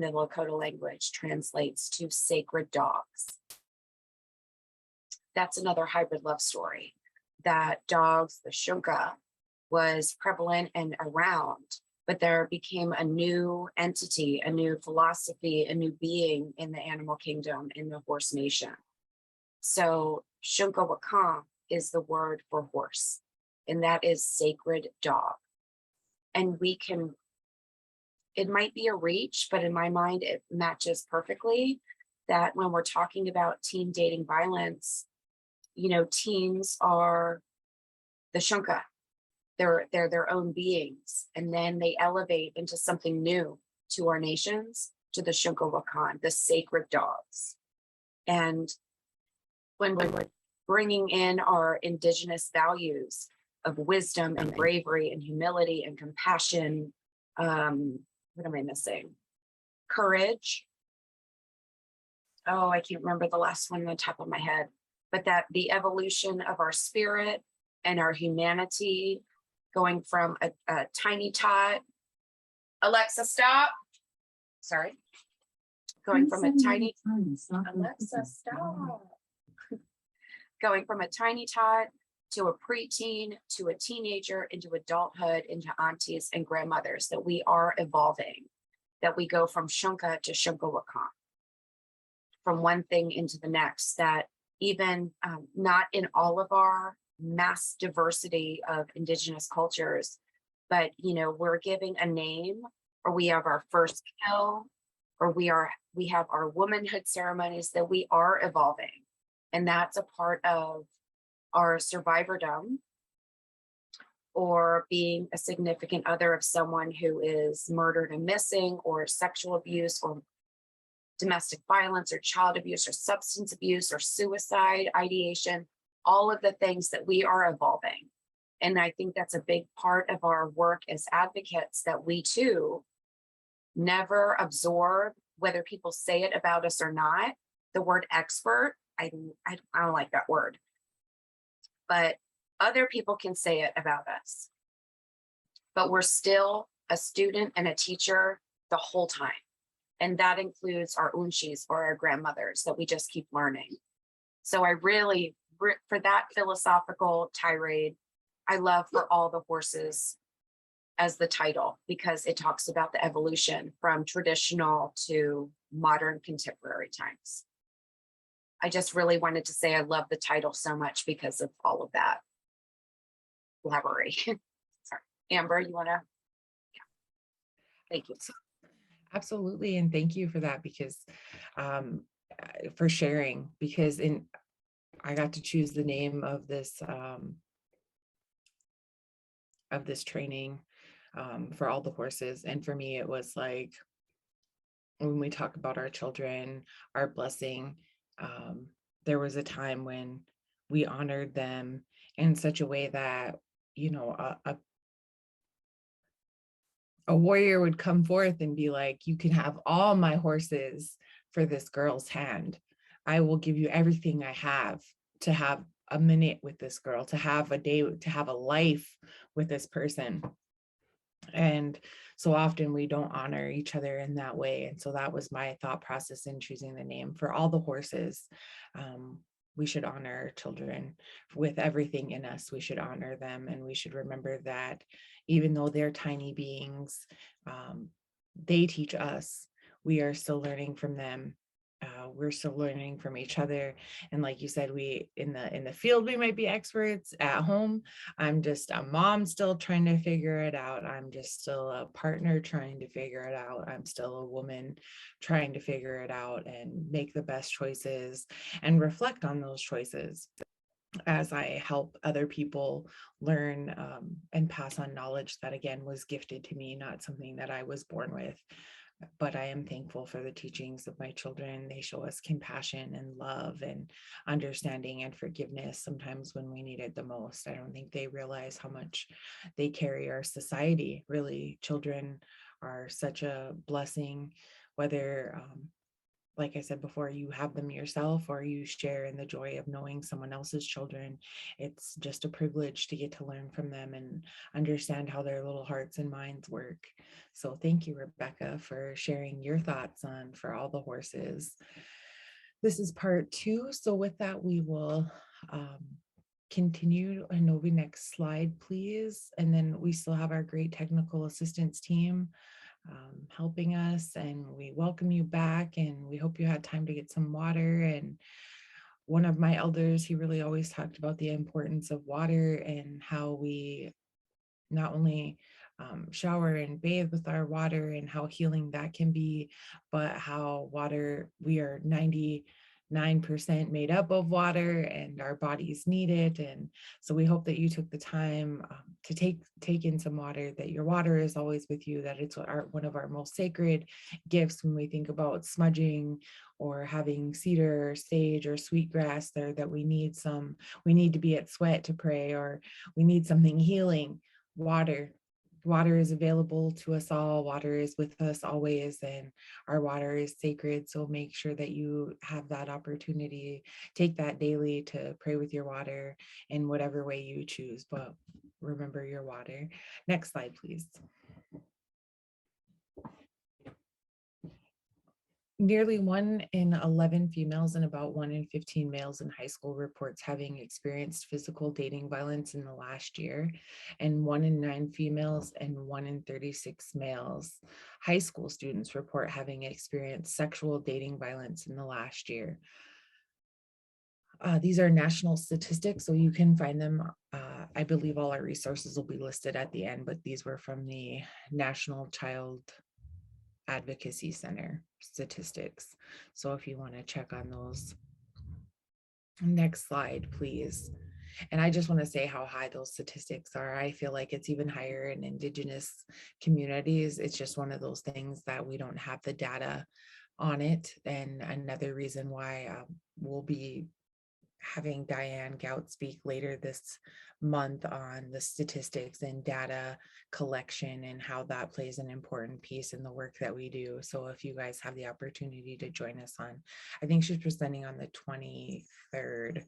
the Lakota language translates to sacred dogs. That's another hybrid love story. That dogs, the Shunka, was prevalent and around, but there became a new entity, a new philosophy, a new being in the animal kingdom, in the horse nation. So Shunkawakan is the word for horse, and that is sacred dog. And we can, it might be a reach, but in my mind, it matches perfectly that when we're talking about teen dating violence, you know, teens are the Shunka. They're their own beings, and then they elevate into something new to our nations, to the Shunkawakan, the sacred dogs. And when we're bringing in our indigenous values of wisdom and bravery and humility and compassion, what am I missing? Courage. Oh, I can't remember the last one on the top of my head, but that the evolution of our spirit and our humanity, going from a tiny tot. Alexa, stop. Sorry. Going from a tiny, Alexa, stop. Going from a tiny tot to a preteen, to a teenager, into adulthood, into aunties and grandmothers, that we are evolving, that we go from Shunka to Shunkawakan, from one thing into the next, that even not in all of our mass diversity of indigenous cultures, but, you know, we're giving a name, or we have our first kill, or we have our womanhood ceremonies, that we are evolving. And that's a part of our survivordom, or being a significant other of someone who is murdered and missing, or sexual abuse, or domestic violence, or child abuse, or substance abuse, or suicide ideation, all of the things that we are evolving. And I think that's a big part of our work as advocates, that we too never absorb, whether people say it about us or not, the word expert. I don't like that word, but other people can say it about us, but we're still a student and a teacher the whole time. And that includes our unshis, or our grandmothers, that we just keep learning. So I really, for that philosophical tirade, I love For All the Horses as the title, because it talks about the evolution from traditional to modern contemporary times. I just really wanted to say I love the title so much because of all of that blabbery. Sorry, Amber, you want to? Yeah. Thank you. Absolutely. And thank you for that, because for sharing, because I got to choose the name of this training for all the horses. And for me, it was like, when we talk about our children, our blessing, there was a time when we honored them in such a way that, you know, a warrior would come forth and be like, you can have all my horses for this girl's hand. I will give you everything I have to have a minute with this girl, to have a day, to have a life with this person. And so often we don't honor each other in that way. And so that was my thought process in choosing the name For All the Horses. We should honor our children with everything in us. We should honor them, and we should remember that even though they're tiny beings, they teach us. We are still learning from them. we're still learning from each other. And like you said, we in the field, we might be experts. At home, I'm just a mom still trying to figure it out. I'm just still a partner trying to figure it out. I'm still a woman trying to figure it out and make the best choices and reflect on those choices as I help other people learn, and pass on knowledge that, again, was gifted to me, not something that I was born with. But I am thankful for the teachings of my children. They show us compassion and love and understanding and forgiveness sometimes when we need it the most. I don't think they realize how much they carry our society. Really, children are such a blessing, whether like I said before, you have them yourself or you share in the joy of knowing someone else's children. It's just a privilege to get to learn from them and understand how their little hearts and minds work. So thank you, Rebecca, for sharing your thoughts on For All the Horses. This is part 2. So with that, we will continue. Novi, next slide, please. And then we still have our great technical assistance team helping us, and we welcome you back, and we hope you had time to get some water. And one of my elders, he really always talked about the importance of water and how we not only shower and bathe with our water and how healing that can be, but how water, we are 99% made up of water and our bodies need it. And so we hope that you took the time to take in some water, that your water is always with you, that it's one of our most sacred gifts when we think about smudging or having cedar or sage or sweetgrass there, that we need to be at sweat to pray, or we need something healing. Water is available to us all. Water is with us always, and our water is sacred. So make sure that you have that opportunity. Take that daily to pray with your water in whatever way you choose, but remember your water. Next slide, please. Nearly 1 in 11 females and about 1 in 15 males in high school reports having experienced physical dating violence in the last year, and 1 in 9 females and 1 in 36 males. High school students report having experienced sexual dating violence in the last year. These are national statistics, so you can find them. I believe all our resources will be listed at the end, but these were from the National Child Advocacy Center statistics. So if you want to check on those. Next slide, please. And I just want to say how high those statistics are. I feel like it's even higher in Indigenous communities. It's just one of those things that we don't have the data on it. And another reason why we'll be having Diane Gout speak later this month on the statistics and data collection and how that plays an important piece in the work that we do. So if you guys have the opportunity to join us on, I think she's presenting on the 23rd.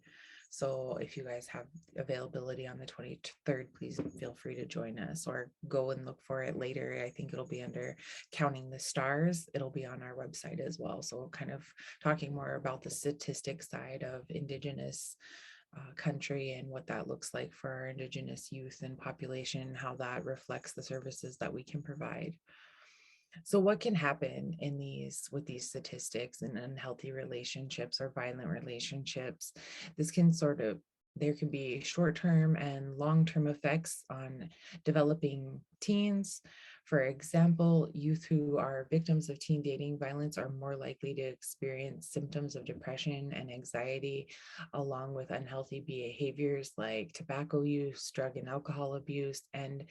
So if you guys have availability on the 23rd, please feel free to join us or go and look for it later. I think it'll be under Counting the Stars. It'll be on our website as well. So kind of talking more about the statistics side of Indigenous country and what that looks like for our Indigenous youth and population, how that reflects the services that we can provide. So what can happen with these statistics and unhealthy relationships or violent relationships? There can be short-term and long-term effects on developing teens. For example, youth who are victims of teen dating violence are more likely to experience symptoms of depression and anxiety, along with unhealthy behaviors like tobacco use, drug and alcohol abuse, and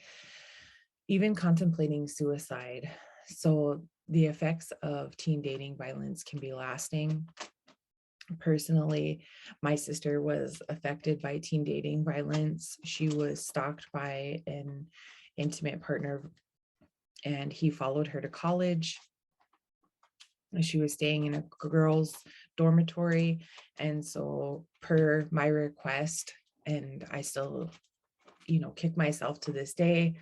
even contemplating suicide. So the effects of teen dating violence can be lasting. Personally, my sister was affected by teen dating violence. She was stalked by an intimate partner, and he followed her to college. She was staying in a girls' dormitory. And so per my request, and I still, kick myself to this day,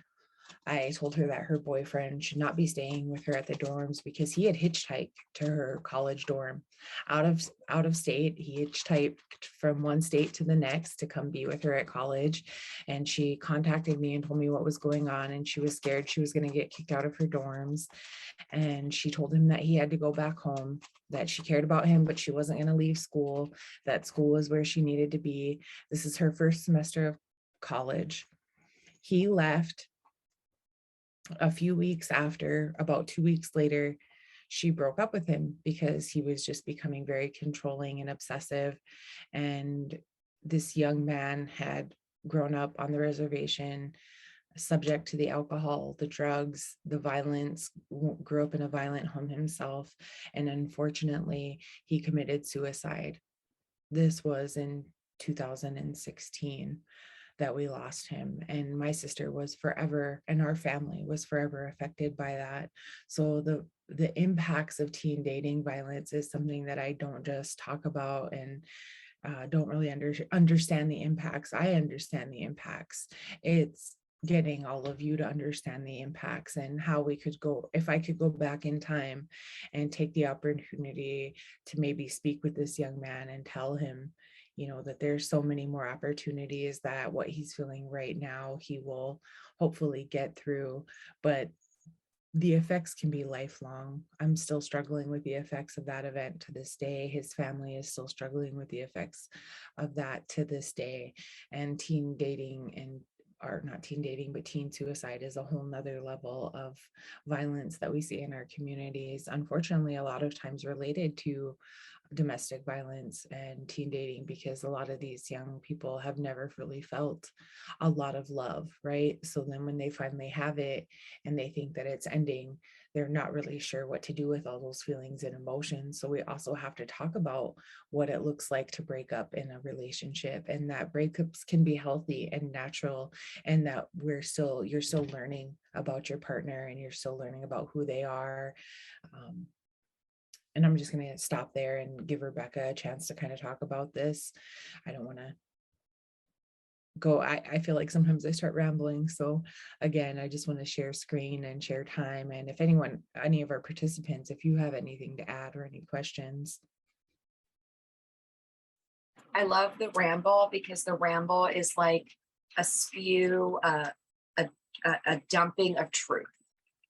I told her that her boyfriend should not be staying with her at the dorms because he had hitchhiked to her college dorm out of state. He hitchhiked from one state to the next to come be with her at college. And she contacted me and told me what was going on. And she was scared she was going to get kicked out of her dorms. And she told him that he had to go back home, that she cared about him, but she wasn't going to leave school, that school was where she needed to be. This is her first semester of college. He left a few weeks after. About 2 weeks later, she broke up with him because he was just becoming very controlling and obsessive. And this young man had grown up on the reservation, subject to the alcohol, the drugs, the violence, grew up in a violent home himself. And unfortunately, he committed suicide. This was in 2016 that we lost him. And my sister was forever, and our family was forever affected by that. So the impacts of teen dating violence is something that I don't just talk about and don't really understand the impacts. I understand the impacts. It's getting all of you to understand the impacts and how we could go, if I could go back in time and take the opportunity to maybe speak with this young man and tell him, that there's so many more opportunities, that what he's feeling right now, he will hopefully get through, but the effects can be lifelong. I'm still struggling with the effects of that event to this day. His family is still struggling with the effects of that to this day. And teen dating or not teen dating, but teen suicide is a whole nother level of violence that we see in our communities. Unfortunately, a lot of times related to domestic violence and teen dating, because a lot of these young people have never really felt a lot of love, right? So then when they finally have it and they think that it's ending, they're not really sure what to do with all those feelings and emotions. So we also have to talk about what it looks like to break up in a relationship, and that breakups can be healthy and natural, and that you're still learning about your partner and you're still learning about who they are. And I'm just going to stop there and give Rebecca a chance to kind of talk about this. I don't want to go, I feel like sometimes I start rambling. So again, I just want to share screen and share time. And if any of our participants, if you have anything to add or any questions. I love the ramble because the ramble is like a spew, a dumping of truth.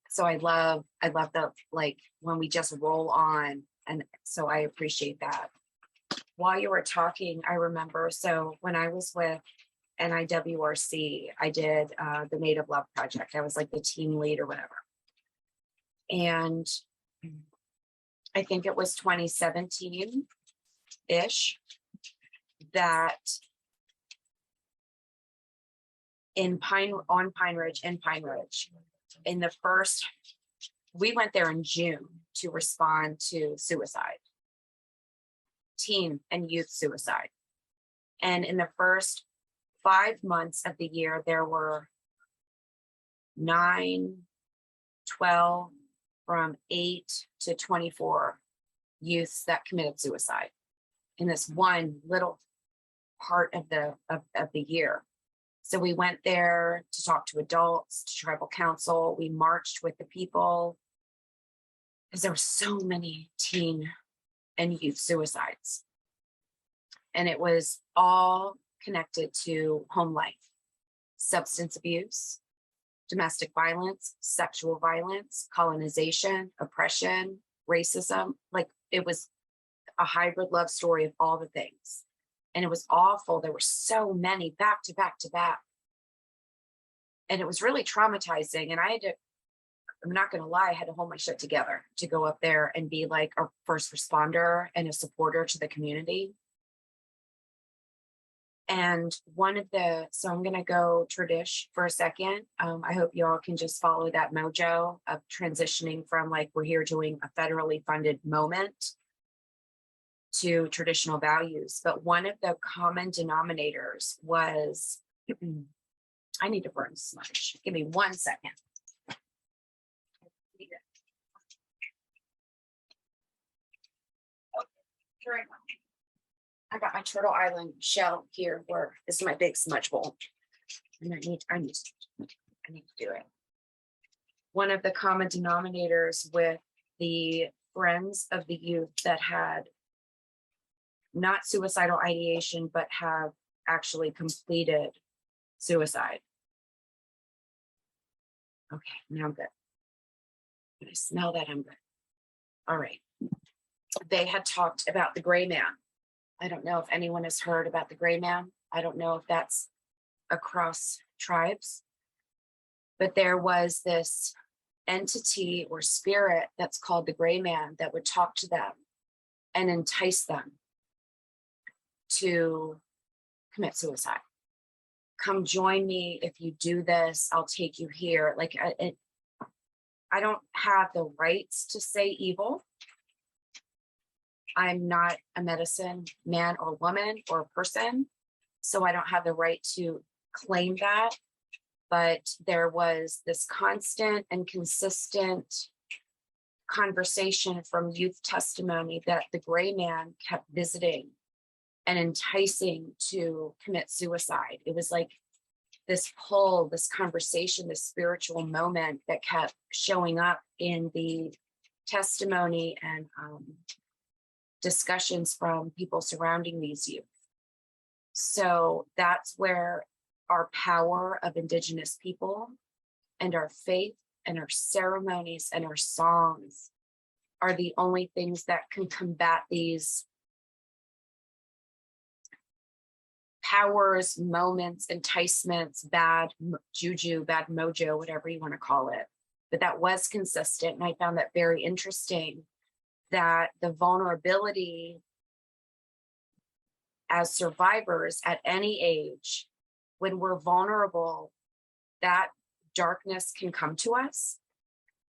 So I love the, like, when we just roll on. And so I appreciate that. While you were talking, I remember, so when I was with NIWRC, I did the Native Love Project. I was like the team lead or whatever. And I think it was 2017-ish that in Pine Ridge, in the first, we went there in June to respond to suicide, teen and youth suicide. And in the first 5 months of the year, there were 9, 12, from 8 to 24 youths that committed suicide in this one little part of the year. So we went there to talk to adults, to tribal council. We marched with the people because there were so many teen and youth suicides. And it was all connected to home life, substance abuse, domestic violence, sexual violence, colonization, oppression, racism. Like, it was a hybrid love story of all the things. And it was awful. There were so many back to back to back. And it was really traumatizing. And I'm not going to lie, I had to hold my shit together to go up there and be like a first responder and a supporter to the community. And so I'm going to go tradish for a second. I hope y'all can just follow that mojo of transitioning from, like, we're here doing a federally funded moment to traditional values. But one of the common denominators was, I need to burn smudge. Give me 1 second. I got my Turtle Island shell here, where this is my big smudge bowl. And I need to do it. one of the common denominators with the friends of the youth that had not suicidal ideation, but have actually completed suicide. Okay, now I'm good. When I smell that, I'm good. All right. They had talked about the gray man. I don't know if anyone has heard about the gray man. I don't know if that's across tribes, but there was this entity or spirit that's called the gray man that would talk to them and entice them to commit suicide. Come join me. If you do this, I'll take you here. Like, I don't have the rights to say evil. I'm not a medicine man or woman or person, so I don't have the right to claim that. But there was this constant and consistent conversation from youth testimony that the gray man kept visiting and enticing to commit suicide. It was like this pull, this conversation, this spiritual moment that kept showing up in the testimony and discussions from people surrounding these youth. So that's where our power of Indigenous people and our faith and our ceremonies and our songs are the only things that can combat these powers, moments, enticements, bad juju, bad mojo, whatever you want to call it. But that was consistent. And I found that very interesting, that the vulnerability as survivors at any age, when we're vulnerable, that darkness can come to us.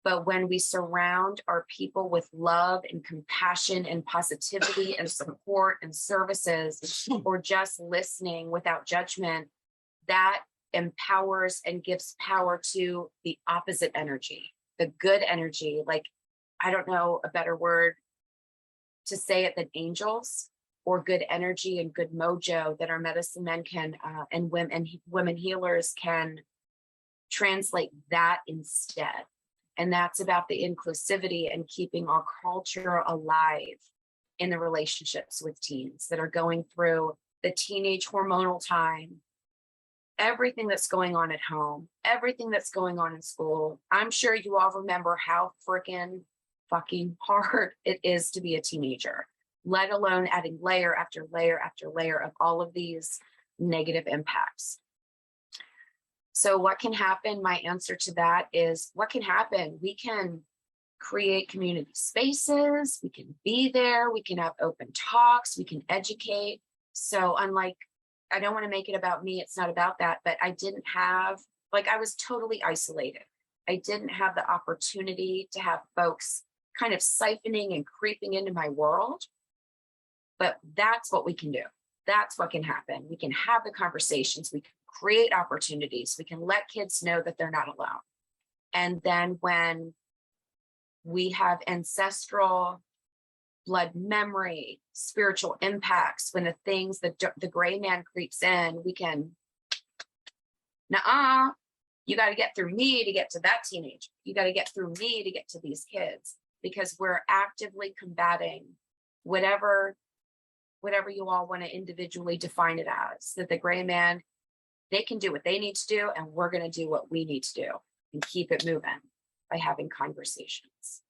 But when we surround our people with love and compassion and positivity and support and services, or just listening without judgment, that empowers and gives power to the opposite energy, the good energy. Like, I don't know a better word to say it than angels, or good energy and good mojo that our medicine men can and women healers can translate that instead. And that's about the inclusivity and keeping our culture alive in the relationships with teens that are going through the teenage hormonal time, everything that's going on at home, everything that's going on in school. I'm sure you all remember how freaking fucking hard it is to be a teenager, let alone adding layer after layer after layer of all of these negative impacts. So what can happen? My answer to that is, what can happen? We can create community spaces, we can be there, we can have open talks, we can educate. So unlike, I don't want to make it about me, it's not about that, but I didn't have, like, I was totally isolated. I didn't have the opportunity to have folks kind of siphoning and creeping into my world. But that's what we can do. That's what can happen. We can have the conversations, we can create opportunities, we can let kids know that they're not alone. And then when we have ancestral blood memory, spiritual impacts, when the things that the gray man creeps in, we can, nuh-uh, you got to get through me to get to that teenager. You got to get through me to get to these kids, because we're actively combating whatever you all want to individually define it as, that the gray man, they can do what they need to do, and we're going to do what we need to do and keep it moving by having conversations.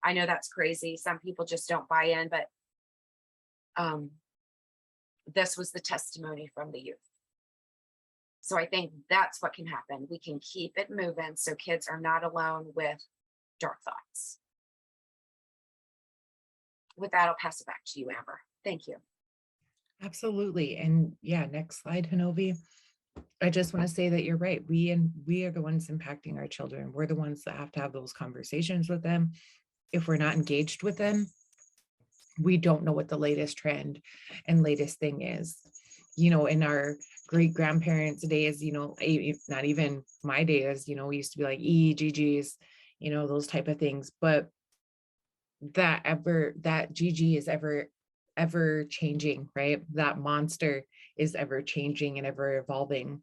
I know that's crazy. Some people just don't buy in, but this was the testimony from the youth. So I think that's what can happen. We can keep it moving so kids are not alone with dark thoughts. With that, I'll pass it back to you, Amber. Thank you. Absolutely. And yeah, next slide, Hanovi. I just want to say that you're right. We are the ones impacting our children. We're the ones that have to have those conversations with them. If we're not engaged with them, we don't know what the latest trend and latest thing is. You know, in our great grandparents' days, you know, not even my days, you know, we used to be like GGs, you know, those type of things. But that GG is ever changing, right? That monster is ever changing and ever evolving.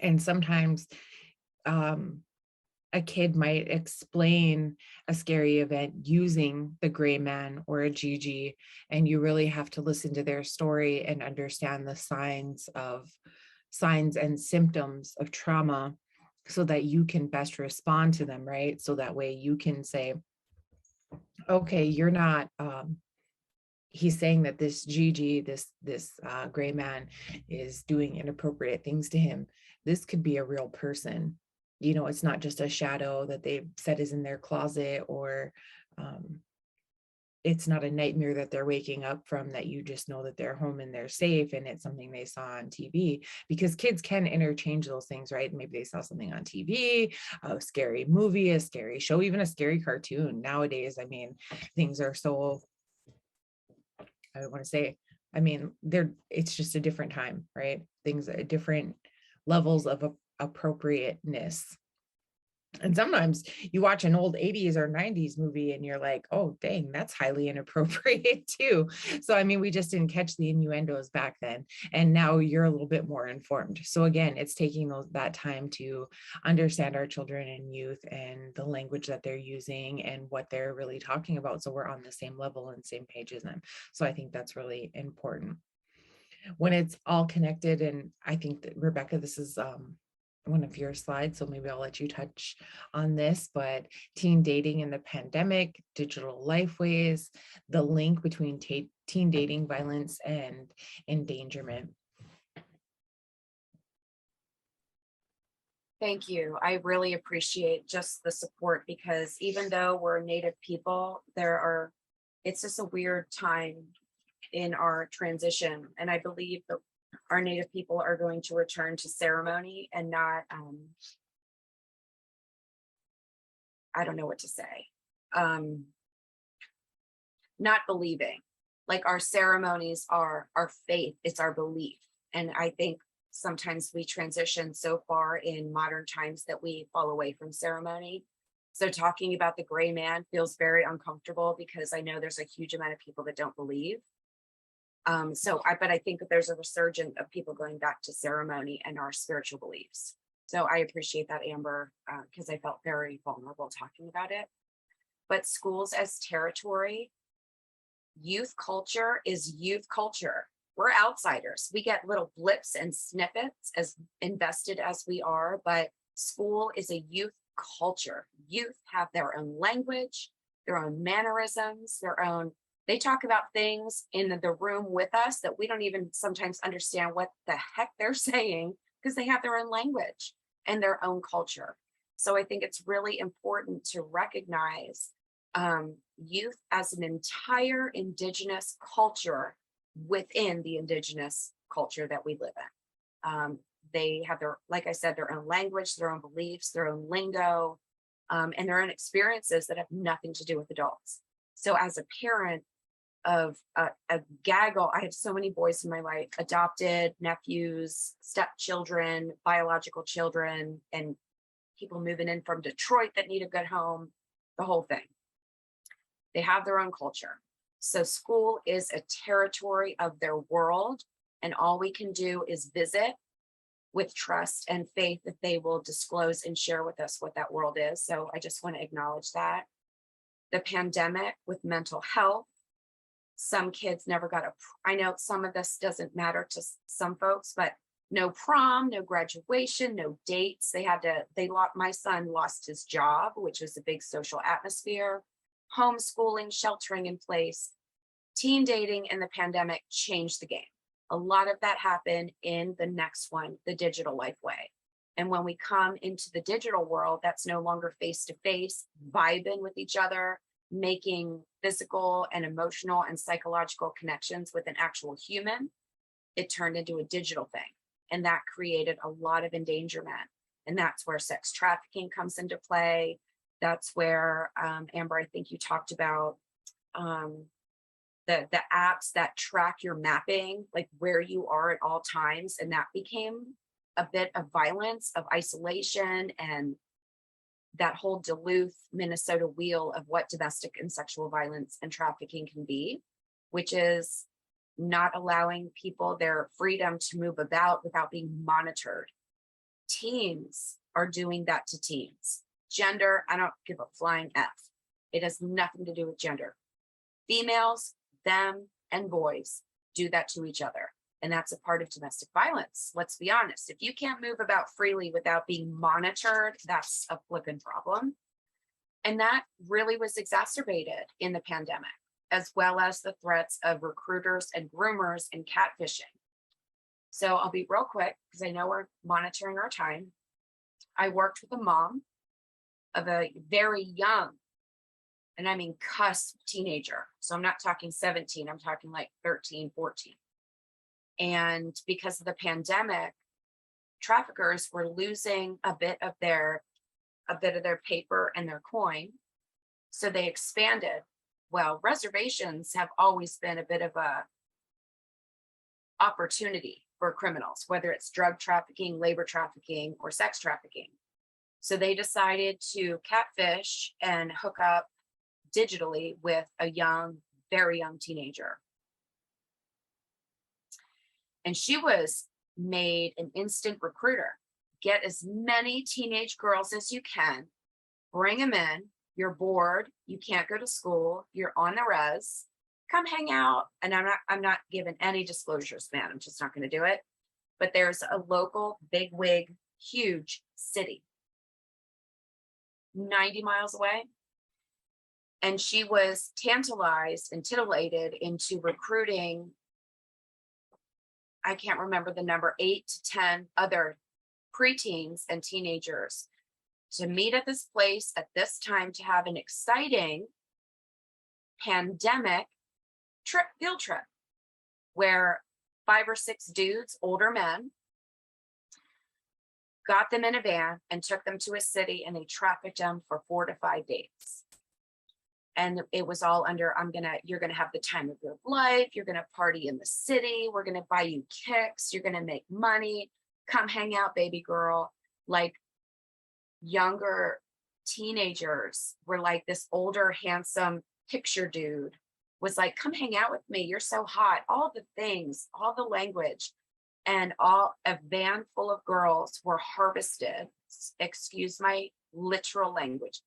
And sometimes, and a kid might explain a scary event using the gray man or a Gigi, and you really have to listen to their story and understand the signs and symptoms of trauma so that you can best respond to them, right? So that way you can say, okay, you're not he's saying that this Gigi, this gray man is doing inappropriate things to him. This could be a real person. You know, it's not just a shadow that they said is in their closet, or it's not a nightmare that they're waking up from, that you just know that they're home and they're safe and it's something they saw on TV. Because kids can interchange those things, right? Maybe they saw something on TV, a scary movie, a scary show, even a scary cartoon. Nowadays, I mean, things are so, I want to say, I mean, it's just a different time, right? Things are different levels of appropriateness. And sometimes you watch an old 80s or 90s movie and you're like, oh, dang, that's highly inappropriate too. So, I mean, we just didn't catch the innuendos back then. And now you're a little bit more informed. So again, it's taking that time to understand our children and youth and the language that they're using and what they're really talking about. So we're on the same level and same page as them. So I think that's really important when it's all connected. And I think that, Rebecca, this is one of your slides, so maybe I'll let you touch on this, but teen dating in the pandemic, digital lifeways, the link between teen dating violence and endangerment. Thank you. I really appreciate just the support, because even though we're Native people, it's just a weird time in our transition. And I believe that our Native people are going to return to ceremony and not, I don't know what to say, not believing. Like, our ceremonies are our faith, it's our belief. And I think sometimes we transition so far in modern times that we fall away from ceremony. So talking about the gray man feels very uncomfortable, because I know there's a huge amount of people that don't believe. But I think that there's a resurgence of people going back to ceremony and our spiritual beliefs. So I appreciate that, Amber, because I felt very vulnerable talking about it. But schools as territory, youth culture is youth culture. We're outsiders. We get little blips and snippets, as invested as we are, but school is a youth culture. Youth have their own language, their own mannerisms, they talk about things in the room with us that we don't even sometimes understand what the heck they're saying, because they have their own language and their own culture. So I think it's really important to recognize youth as an entire Indigenous culture within the Indigenous culture that we live in. They have like I said, their own language, their own beliefs, their own lingo, and their own experiences that have nothing to do with adults. So as a parent of a gaggle, I have so many boys in my life, adopted, nephews, stepchildren, biological children, and people moving in from Detroit that need a good home, the whole thing. They have their own culture. So school is a territory of their world, and all we can do is visit with trust and faith that they will disclose and share with us what that world is. So I just want to acknowledge that. The pandemic with mental health, some kids never got I know some of this doesn't matter to some folks, but no prom, no graduation, no dates. My son lost his job, which was a big social atmosphere, homeschooling, sheltering in place. Teen dating and the pandemic changed the game. A lot of that happened in the next one, the digital life way. And when we come into the digital world, that's no longer face-to-face, vibing with each other, making physical and emotional and psychological connections with an actual human. It turned into a digital thing. And that created a lot of endangerment. And that's where sex trafficking comes into play. That's where, Amber, I think you talked about the apps that track your mapping, like where you are at all times. And that became a bit of violence, of isolation, and that whole Duluth, Minnesota wheel of what domestic and sexual violence and trafficking can be, which is not allowing people their freedom to move about without being monitored. Teens are doing that to teens. Gender, I don't give a flying F. It has nothing to do with gender. Females, them, and boys do that to each other. And that's a part of domestic violence. Let's be honest. If you can't move about freely without being monitored, that's a flipping problem. And that really was exacerbated in the pandemic, as well as the threats of recruiters and groomers and catfishing. So I'll be real quick because I know we're monitoring our time. I worked with a mom of a very young, and I mean cusp teenager. So I'm not talking 17, I'm talking like 13, 14. And because of the pandemic, traffickers were losing a bit of their paper and their coin. So they expanded. Well, reservations have always been a bit of a opportunity for criminals, whether it's drug trafficking, labor trafficking, or sex trafficking. So they decided to catfish and hook up digitally with a young, very young teenager. And she was made an instant recruiter. Get as many teenage girls as you can, bring them in. You're bored, you can't go to school, you're on the res, come hang out. And I'm not giving any disclosures, man. I'm just not going to do it. But there's a local bigwig, huge city, 90 miles away. And she was tantalized and titillated into recruiting, I can't remember the number, 8 to 10 other preteens and teenagers to meet at this place at this time to have an exciting pandemic field trip where 5 or 6 dudes, older men, got them in a van and took them to a city, and they trafficked them for 4 to 5 days. And it was all under, you're gonna have the time of your life, you're gonna party in the city, we're gonna buy you kicks, you're gonna make money, come hang out, baby girl. Like, younger teenagers were like, this older, handsome picture dude was like, come hang out with me, you're so hot, all the things, all the language. And a van full of girls were harvested, excuse my literal language,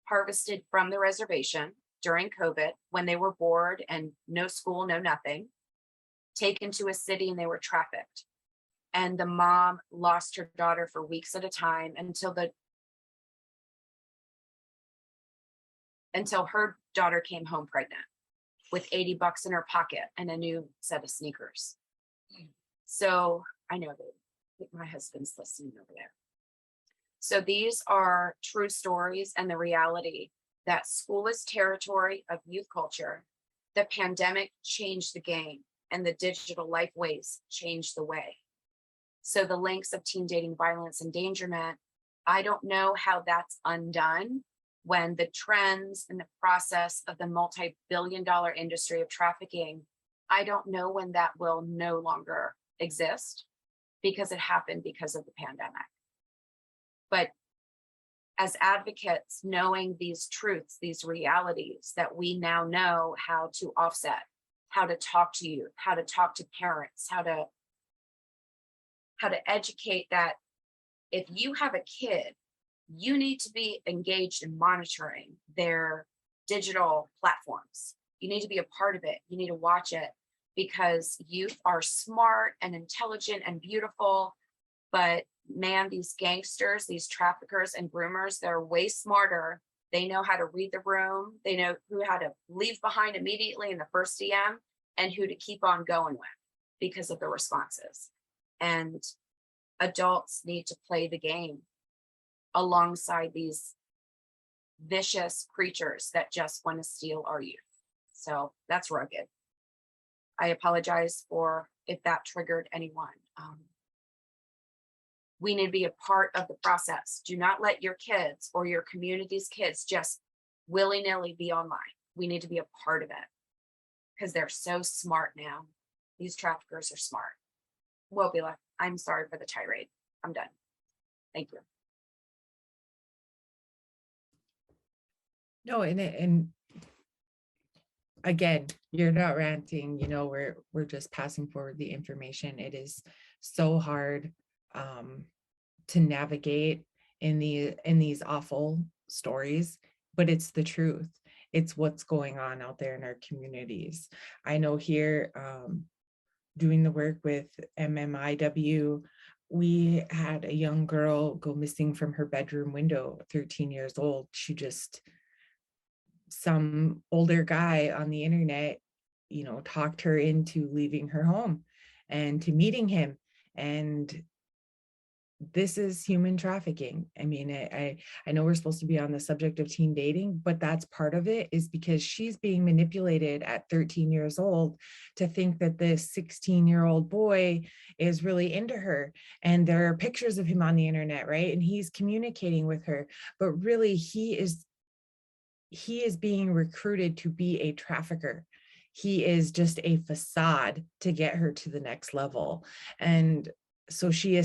harvested from the reservation during COVID when they were bored and no school, no nothing, taken to a city, and they were trafficked. And the mom lost her daughter for weeks at a time until her daughter came home pregnant with $80 in her pocket and a new set of sneakers. So I know that my husband's listening over there. So these are true stories and the reality that school is territory of youth culture. The pandemic changed the game, and the digital life ways changed the way. So the links of teen dating violence endangerment, I don't know how that's undone when the trends and the process of the multi-billion-dollar industry of trafficking, I don't know when that will no longer exist, because it happened because of the pandemic. But as advocates, knowing these truths, these realities that we now know how to offset, how to talk to you, how to talk to parents, how to educate that if you have a kid, you need to be engaged in monitoring their digital platforms. You need to be a part of it. You need to watch it, because youth are smart and intelligent and beautiful. But man, these gangsters, these traffickers and groomers, they're way smarter. They know how to read the room. They know how to leave behind immediately in the first DM and who to keep on going with because of the responses. And adults need to play the game alongside these vicious creatures that just want to steal our youth. So that's rugged. I apologize for if that triggered anyone. We need to be a part of the process. Do not let your kids or your community's kids just willy-nilly be online. We need to be a part of it because they're so smart now. These traffickers are smart. Wobula, I'm sorry for the tirade. I'm done. Thank you. No, and again, you're not ranting, we're just passing forward the information. It is so hard to navigate in these awful stories, but it's the truth. It's what's going on out there in our communities. I know here, doing the work with MMIW, we had a young girl go missing from her bedroom window, 13 years old. Some older guy on the internet, talked her into leaving her home and to meeting him. And this is human trafficking. I mean, I know we're supposed to be on the subject of teen dating, but that's part of it, is because she's being manipulated at 13 years old to think that this 16-year-old boy is really into her. And there are pictures of him on the internet, right? And he's communicating with her, but really he is being recruited to be a trafficker. He is just a facade to get her to the next level. And so she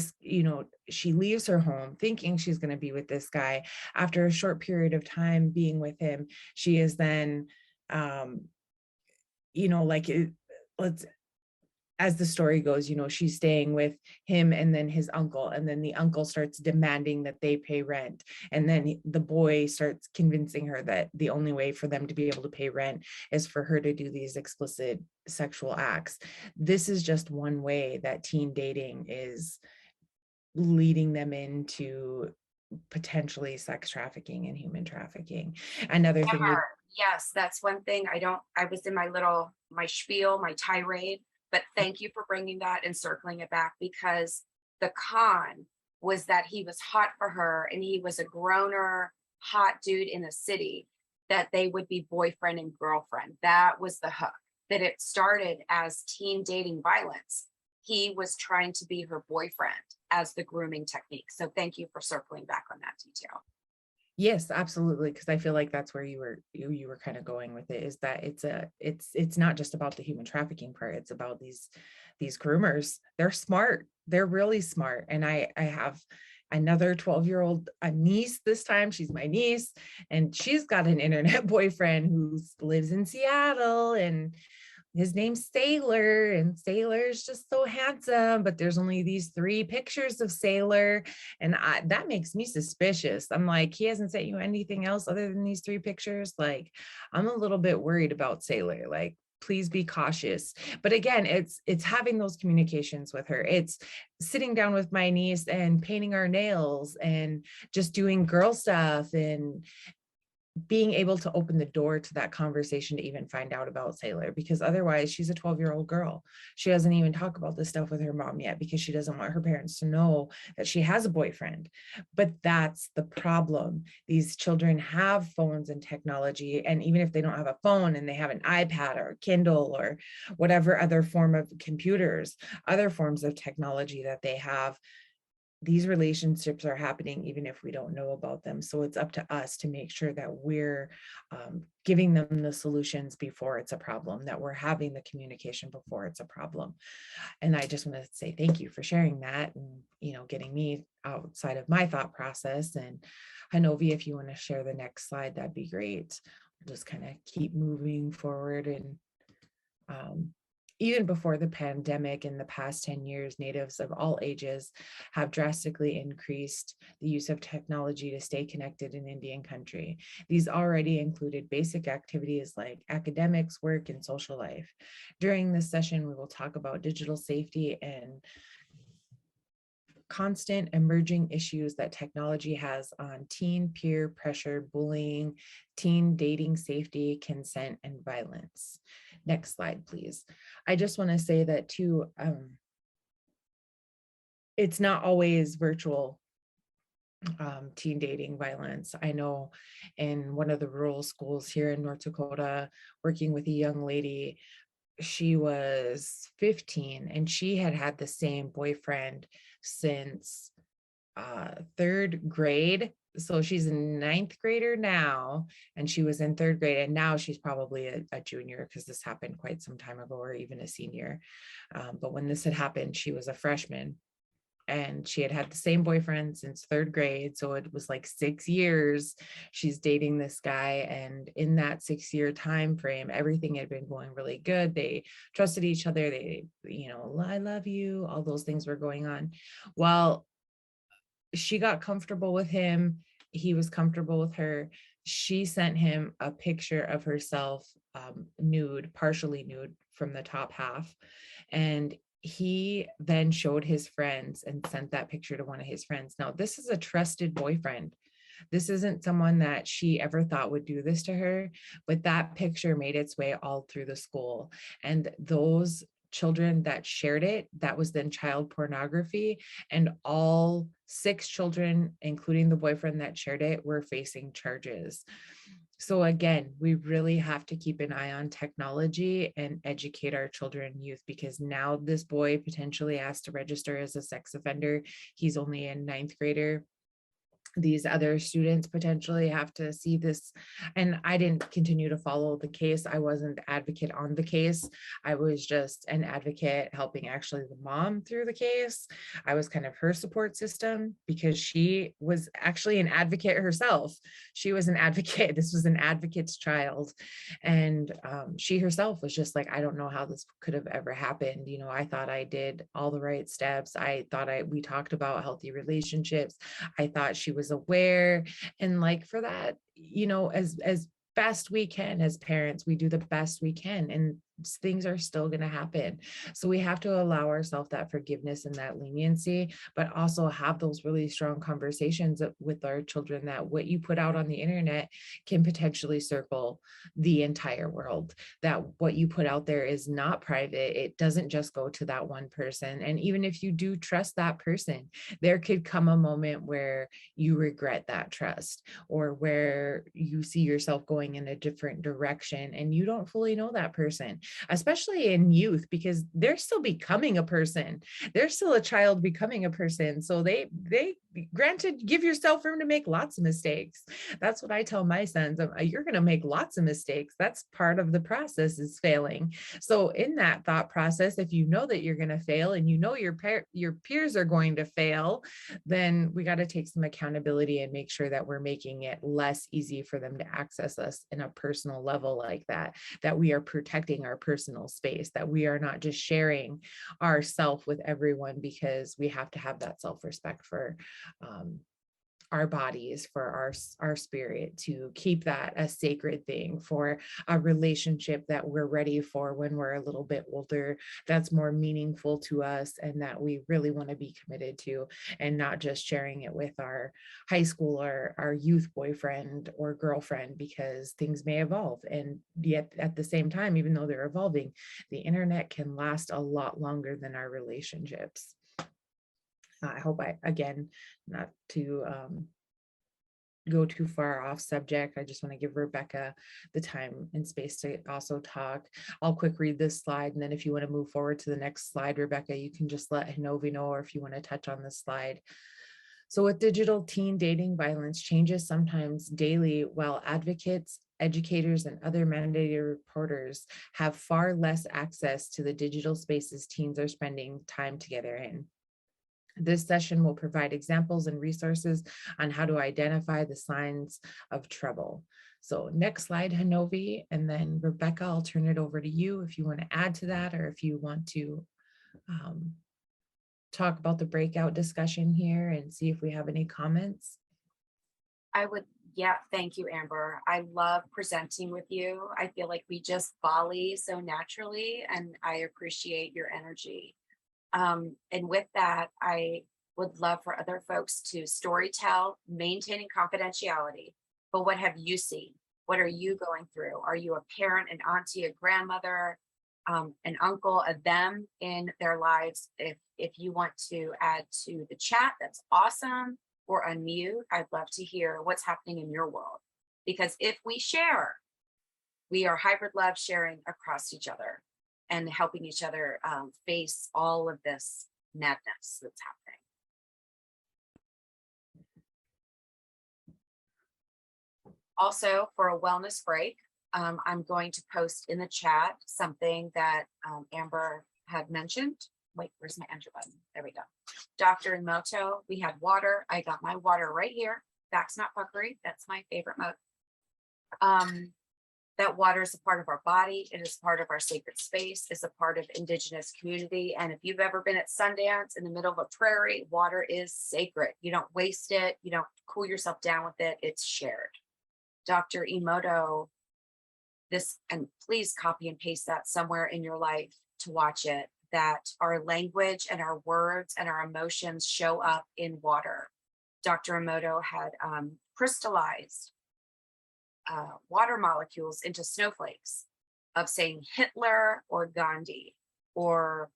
leaves her home thinking she's going to be with this guy. After a short period of time being with him, she is then, let's as the story goes, she's staying with him and then his uncle, and then the uncle starts demanding that they pay rent. And then the boy starts convincing her that the only way for them to be able to pay rent is for her to do these explicit sexual acts. This is just one way that teen dating is leading them into potentially sex trafficking and human trafficking. Another thing Emma, yes, that's one thing. I was in my spiel, my tirade, but thank you for bringing that and circling it back, because the con was that he was hot for her and he was a groaner, hot dude in a city, that they would be boyfriend and girlfriend. That was the hook, that it started as teen dating violence. He was trying to be her boyfriend as the grooming technique. So thank you for circling back on that detail. Yes, absolutely. Because I feel like that's where you were kind of going with it, is that it's not just about the human trafficking part. It's about these groomers. They're smart. They're really smart. And I have another 12-year-old niece this time. She's my niece, and she's got an internet boyfriend who lives in Seattle, and his name's Sailor, and Sailor's just so handsome, but there's only these 3 pictures of Sailor. And that makes me suspicious. I'm like, he hasn't sent you anything else other than these 3 pictures? Like, I'm a little bit worried about Sailor. Like, please be cautious. But again, it's having those communications with her. It's sitting down with my niece and painting our nails and just doing girl stuff, and being able to open the door to that conversation to even find out about Sailor, because otherwise she's a 12-year-old girl. She doesn't even talk about this stuff with her mom yet, because she doesn't want her parents to know that she has a boyfriend. But that's the problem. These children have phones and technology, and even if they don't have a phone and they have an iPad or Kindle or whatever other form of computers, other forms of technology that they have, these relationships are happening even if we don't know about them. So it's up to us to make sure that we're giving them the solutions before it's a problem, that we're having the communication before it's a problem. And I just want to say thank you for sharing that, and getting me outside of my thought process. And Hanovi, if you want to share the next slide, that'd be great. We'll just kind of keep moving forward. And even before the pandemic, in the past 10 years, Natives of all ages have drastically increased the use of technology to stay connected in Indian country. These already included basic activities like academics, work, and social life. During this session, we will talk about digital safety and constant emerging issues that technology has on teen peer pressure, bullying, teen dating safety, consent, and violence. Next slide, please. I just want to say that too, it's not always virtual teen dating violence. I know in one of the rural schools here in North Dakota, working with a young lady, she was 15 and she had the same boyfriend since 3rd grade. So she's a 9th grader now, and she was in 3rd grade, and now she's probably a junior, because this happened quite some time ago, or even a senior. But when this had happened, she was a freshman, and she had the same boyfriend since 3rd grade. So it was like 6 years she's dating this guy. And in that 6-year time frame, everything had been going really good. They trusted each other. They, I love you, all those things were going on. Well, she got comfortable with him. He was comfortable with her. She sent him a picture of herself, nude, partially nude from the top half. And he then showed his friends and sent that picture to one of his friends. Now, this is a trusted boyfriend. This isn't someone that she ever thought would do this to her, but that picture made its way all through the school. And those children that shared it, that was then child pornography. And all 6 children, including the boyfriend that shared it, were facing charges. So again, we really have to keep an eye on technology and educate our children and youth, because now this boy potentially has to register as a sex offender. He's only a 9th grader. These other students potentially have to see this. And I didn't continue to follow the case. I wasn't the advocate on the case. I was just an advocate helping actually the mom through the case. I was kind of her support system because she was actually an advocate herself. She was an advocate. This was an advocate's child. And she herself was just like, I don't know how this could have ever happened. You know, I thought I did all the right steps. I thought we talked about healthy relationships. I thought she was aware. And like for that, you know, as best we can as parents, we do the best we can, and things are still going to happen. So we have to allow ourselves that forgiveness and that leniency, but also have those really strong conversations with our children that what you put out on the internet can potentially circle the entire world, that what you put out there is not private. It doesn't just go to that one person. And even if you do trust that person, there could come a moment where you regret that trust, or where you see yourself going in a different direction and you don't fully know that person, especially in youth, because they're still becoming a person. They're still a child becoming a person. So they granted, give yourself room to make lots of mistakes. That's what I tell my sons. You're going to make lots of mistakes. That's part of the process, is failing. So in that thought process, if you know that you're going to fail and you know your peers are going to fail, then we got to take some accountability and make sure that we're making it less easy for them to access us in a personal level like that, that we are protecting our personal space, that we are not just sharing ourself with everyone, because we have to have that self-respect for our bodies, for our spirit, to keep that a sacred thing, for a relationship that we're ready for when we're a little bit older, that's more meaningful to us and that we really want to be committed to, and not just sharing it with our high school or our youth boyfriend or girlfriend, because things may evolve. And yet at the same time, even though they're evolving, the internet can last a lot longer than our relationships. I hope again, not to go too far off subject. I just want to give Rebecca the time and space to also talk. I'll quick read this slide, and then if you want to move forward to the next slide, Rebecca, you can just let Hinovi know, or if you want to touch on this slide. So with digital teen dating, violence changes sometimes daily, while advocates, educators, and other mandated reporters have far less access to the digital spaces teens are spending time together in. This session will provide examples and resources on how to identify the signs of trouble. So next slide, Hinovi, and then Rebecca, I'll turn it over to you if you want to add to that, or if you want to talk about the breakout discussion here and see if we have any comments. Yeah, thank you, Amber. I love presenting with you. I feel like we just volley so naturally, and I appreciate your energy. And with that, I would love for other folks to storytell, maintaining confidentiality. But what have you seen? What are you going through? Are you a parent, an auntie, a grandmother, an uncle, a them in their lives? If you want to add to the chat, that's awesome. Or unmute, I'd love to hear what's happening in your world. Because if we share, we are hybrid love, sharing across each other and helping each other face all of this madness that's happening. Also, for a wellness break, I'm going to post in the chat something that Amber had mentioned. Wait, where's my enter button? There we go. Dr. Emoto, we had water. I got my water right here. That's not puckery. That's my favorite mode. that water is a part of our body. It is part of our sacred space. It's a part of indigenous community. And if you've ever been at Sundance in the middle of a prairie, water is sacred. You don't waste it. You don't cool yourself down with it. It's shared. Dr. Emoto, this, and please copy and paste that somewhere in your life to watch it, that our language and our words and our emotions show up in water. Dr. Emoto had crystallized water molecules into snowflakes of saying Hitler or Gandhi or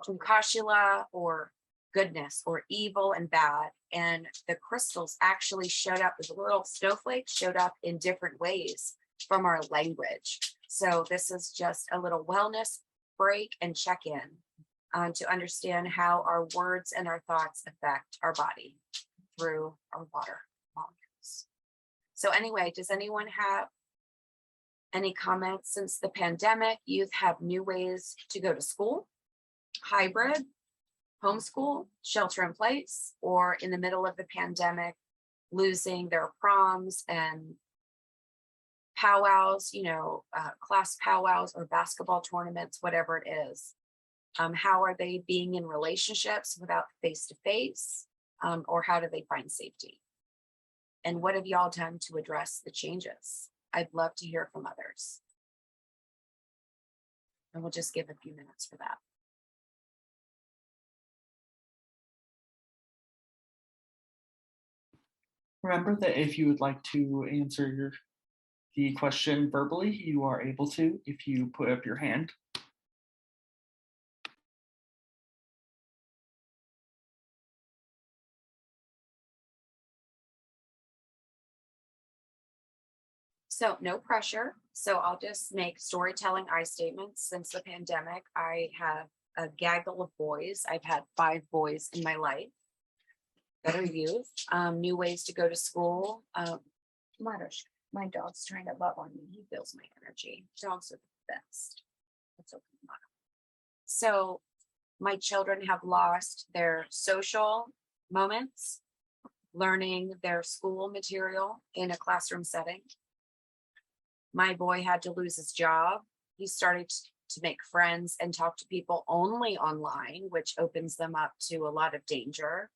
Tunkashila or goodness or evil and bad. And the crystals actually showed up, as little snowflakes showed up in different ways from our language. So this is just a little wellness break and check-in to understand how our words and our thoughts affect our body through our water molecules. So anyway, does anyone have any comments? Since the pandemic, youth have new ways to go to school, hybrid, homeschool, shelter in place, or in the middle of the pandemic, losing their proms and powwows, class powwows or basketball tournaments, whatever it is. How are they being in relationships without face-to-face, or how do they find safety? And what have y'all done to address the changes? I'd love to hear from others. And we'll just give a few minutes for that. Remember that if you would like to answer the question verbally, you are able to if you put up your hand. So no pressure. So I'll just make storytelling I statements. Since the pandemic, I have a gaggle of boys. I've had 5 boys in my life that are youth, new ways to go to school. My dog's trying to love on me. He feels my energy. Dogs are the best. That's okay, Mara. So my children have lost their social moments, learning their school material in a classroom setting. My boy had to lose his job. He started to make friends and talk to people only online, which opens them up to a lot of danger.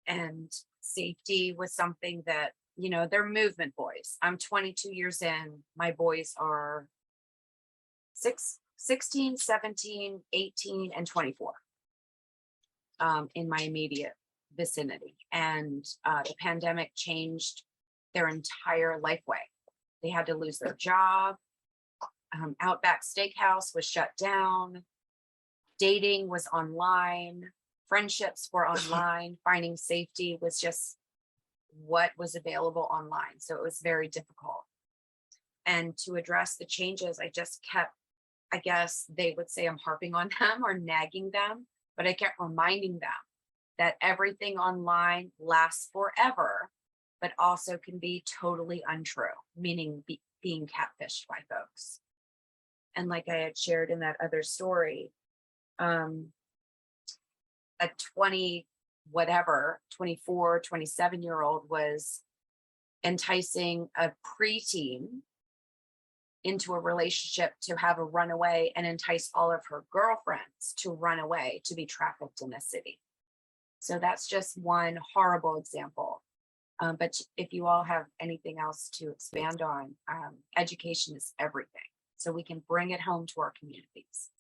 And safety was something that, they're movement boys. I'm 22 years in. My boys are 16, 17, 18, and 24 in my immediate vicinity. And the pandemic changed their entire life way. They had to lose their job. Outback Steakhouse was shut down. Dating was online. Friendships were online. Finding safety was just what was available online. So it was very difficult. And to address the changes, I just kept, I guess they would say I'm harping on them or nagging them, but I kept reminding them that everything online lasts forever, but also can be totally untrue, meaning being catfished by folks. And like I had shared in that other story, a 24, 27-year-old was enticing a preteen into a relationship to have a runaway and entice all of her girlfriends to run away to be trafficked in the city. So that's just one horrible example. But if you all have anything else to expand on, education is everything. So we can bring it home to our communities.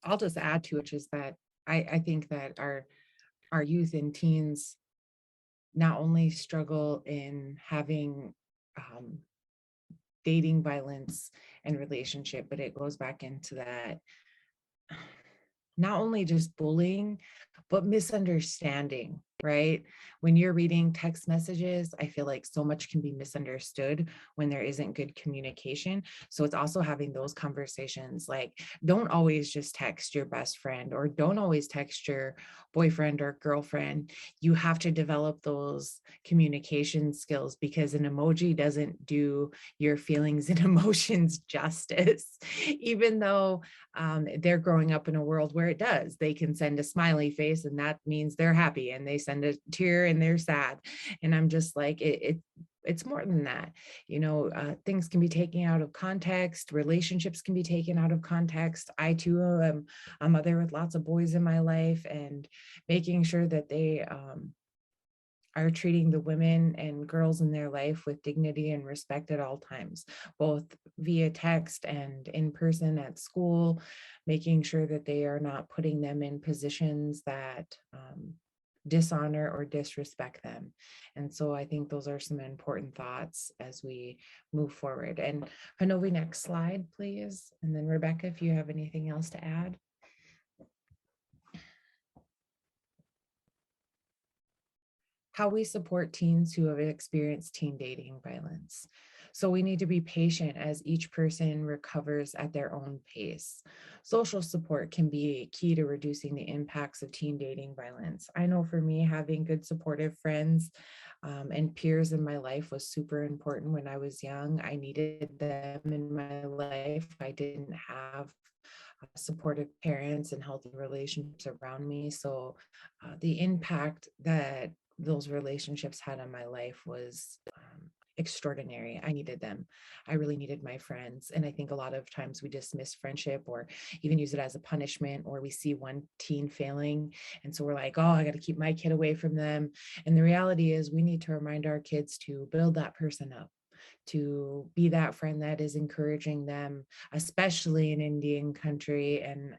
I'll just add to it, which is that I think that our youth and teens not only struggle in having dating violence and relationship, but it goes back into that not only just bullying, but misunderstanding right? When you're reading text messages, I feel like so much can be misunderstood when there isn't good communication. So it's also having those conversations, like, don't always just text your best friend, or don't always text your boyfriend or girlfriend. You have to develop those communication skills, because an emoji doesn't do your feelings and emotions justice, even though they're growing up in a world where it does. They can send a smiley face and that means they're happy, and they send a tear and they're sad. And I'm just like, it's more than that. Things can be taken out of context. Relationships can be taken out of context. I too am a mother with lots of boys in my life, and making sure that they are treating the women and girls in their life with dignity and respect at all times, both via text and in person at school, making sure that they are not putting them in positions that dishonor or disrespect them. And so I think those are some important thoughts as we move forward. And Hanovi, next slide, please. And then Rebecca, if you have anything else to add. How we support teens who have experienced teen dating violence. So we need to be patient as each person recovers at their own pace. Social support can be key to reducing the impacts of teen dating violence. I know for me, having good supportive friends and peers in my life was super important when I was young. I needed them in my life. I didn't have supportive parents and healthy relationships around me. So the impact that those relationships had on my life was extraordinary. I needed them. I really needed my friends. And I think a lot of times we dismiss friendship or even use it as a punishment, or we see one teen failing. And so we're like, oh, I got to keep my kid away from them. And the reality is we need to remind our kids to build that person up, to be that friend that is encouraging them, especially in Indian country and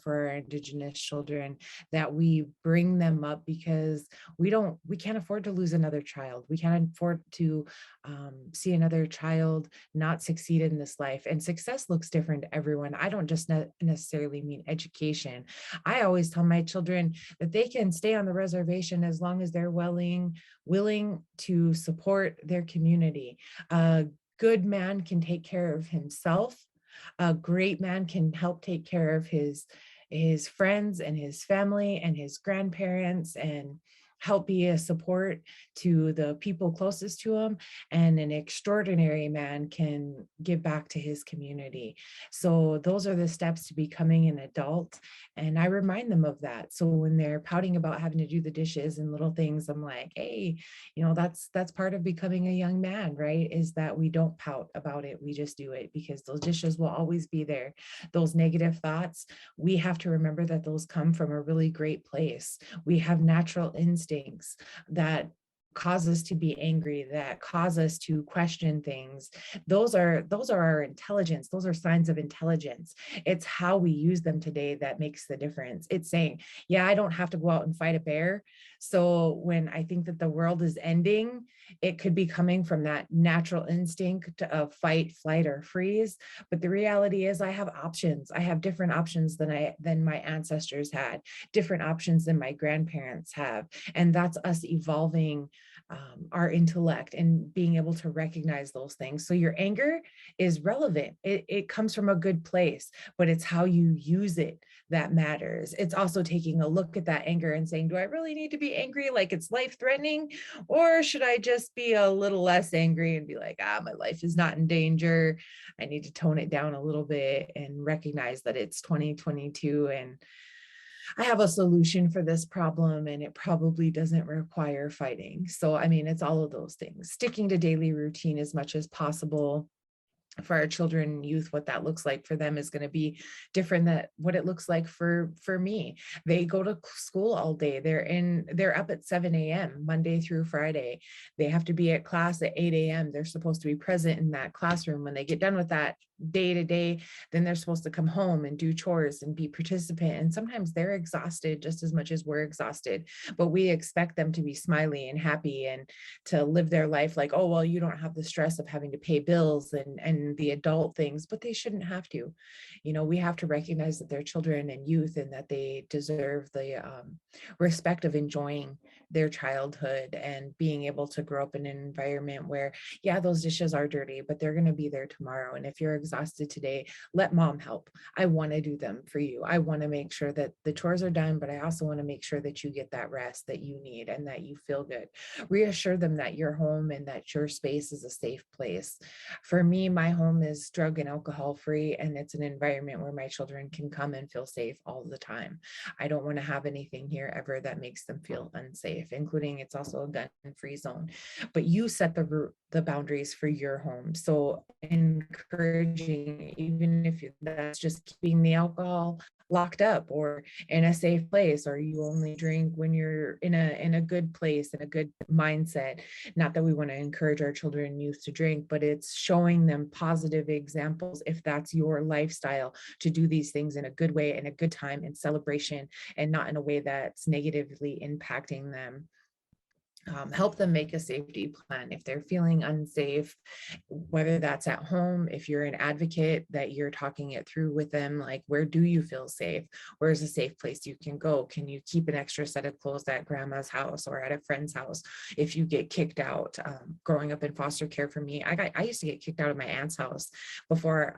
for our Indigenous children, that we bring them up, because we can't afford to lose another child. We can't afford to see another child not succeed in this life. And success looks different to everyone. I don't just necessarily mean education. I always tell my children that they can stay on the reservation as long as they're willing to support their community. A good man can take care of himself. A great man can help take care of his friends and his family and his grandparents, and help be a support to the people closest to him. And an extraordinary man can give back to his community. So those are the steps to becoming an adult. And I remind them of that. So when they're pouting about having to do the dishes and little things, I'm like, hey, that's part of becoming a young man, right? Is that we don't pout about it. We just do it, because those dishes will always be there. Those negative thoughts, we have to remember that those come from a really great place. We have natural instincts that cause us to be angry, that cause us to question things. Those are our intelligence. Those are signs of intelligence. It's how we use them today that makes the difference. It's saying, yeah, I don't have to go out and fight a bear. So when I think that the world is ending, it could be coming from that natural instinct of fight, flight, or freeze. But the reality is I have options. I have different options than my ancestors had, different options than my grandparents have. And that's us evolving our intellect and being able to recognize those things. So your anger is relevant. It comes from a good place, but it's how you use it that matters. It's also taking a look at that anger and saying, do I really need to be angry like it's life threatening? Or should I just be a little less angry and be like, my life is not in danger. I need to tone it down a little bit and recognize that it's 2022 and I have a solution for this problem, and it probably doesn't require fighting. So, I mean, it's all of those things. Sticking to daily routine as much as possible for our children and youth. What that looks like for them is going to be different than what it looks like for me. They go to school all day. They're up at 7 a.m. Monday through Friday. They have to be at class at 8 a.m. They're supposed to be present in that classroom. When they get done with that day to day, then they're supposed to come home and do chores and be participant. And sometimes they're exhausted just as much as we're exhausted, but we expect them to be smiley and happy and to live their life like, oh, well, you don't have the stress of having to pay bills and the adult things, but they shouldn't have to. We have to recognize that they're children and youth, and that they deserve the respect of enjoying their childhood and being able to grow up in an environment where, yeah, those dishes are dirty, but they're going to be there tomorrow. And if you're exhausted today, let mom help. I want to do them for you. I want to make sure that the chores are done, but I also want to make sure that you get that rest that you need and that you feel good. Reassure them that your home and that your space is a safe place. For me, my home is drug and alcohol free, and it's an environment where my children can come and feel safe all the time. I don't want to have anything here ever that makes them feel unsafe, including it's also a gun-free zone. But you set the boundaries for your home. So encouraging, even if that's just keeping the alcohol locked up or in a safe place, or you only drink when you're in a good place, in a good mindset. Not that we want to encourage our children and youth to drink, but it's showing them positive examples, if that's your lifestyle, to do these things in a good way, in a good time, in celebration, and not in a way that's negatively impacting them. Help them make a safety plan if they're feeling unsafe, whether that's at home. If you're an advocate, that you're talking it through with them, like, where do you feel safe? Where's a safe place you can go? Can you keep an extra set of clothes at grandma's house or at a friend's house if you get kicked out? Growing up in foster care, for me, I used to get kicked out of my aunt's house before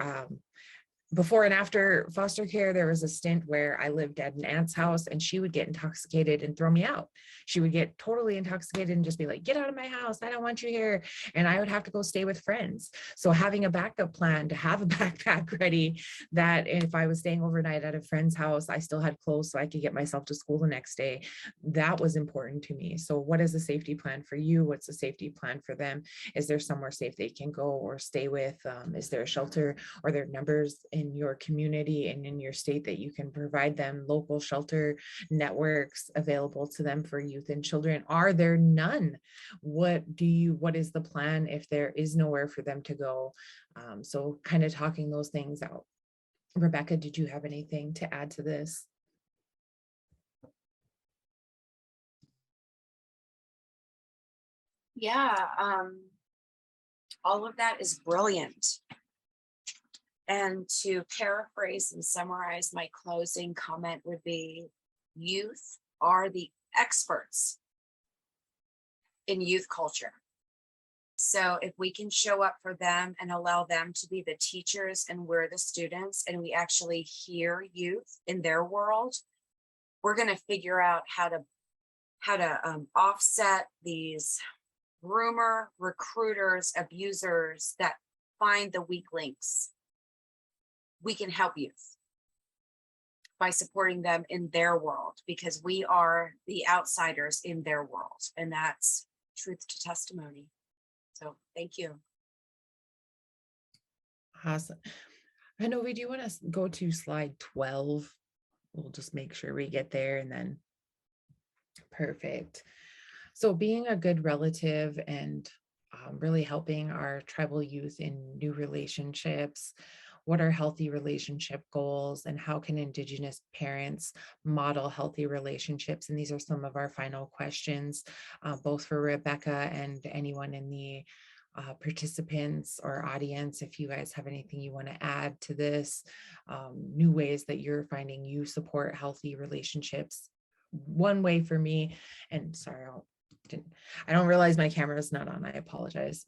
and after foster care. There was a stint where I lived at an aunt's house and she would get intoxicated and throw me out. She would get totally intoxicated and just be like, get out of my house, I don't want you here. And I would have to go stay with friends. So having a backup plan, to have a backpack ready, that if I was staying overnight at a friend's house, I still had clothes so I could get myself to school the next day. That was important to me. So what is a safety plan for you? What's a safety plan for them? Is there somewhere safe they can go or stay with? Is there a shelter? Are there numbers in your community and in your state that you can provide them local shelter networks available to them for youth and children? Are there none? What is the plan if there is nowhere for them to go? So kind of talking those things out. Rebecca, did you have anything to add to this? Yeah, all of that is brilliant. And to paraphrase and summarize, my closing comment would be, youth are the experts in youth culture. So if we can show up for them and allow them to be the teachers and we're the students, and we actually hear youth in their world, we're going to figure out how to offset these groomer, recruiters, abusers that find the weak links. We can help youth by supporting them in their world, because we are the outsiders in their world, and that's truth to testimony. So thank you. Awesome. I know, do you want to go to slide 12? We'll just make sure we get there, and then perfect. So being a good relative and really helping our tribal youth in new relationships. What are healthy relationship goals, and how can Indigenous parents model healthy relationships? And these are some of our final questions, both for Rebecca and anyone in the participants or audience. If you guys have anything you want to add to this, new ways that you're finding you support healthy relationships. One way for me, and sorry, I don't realize my camera is not on. I apologize.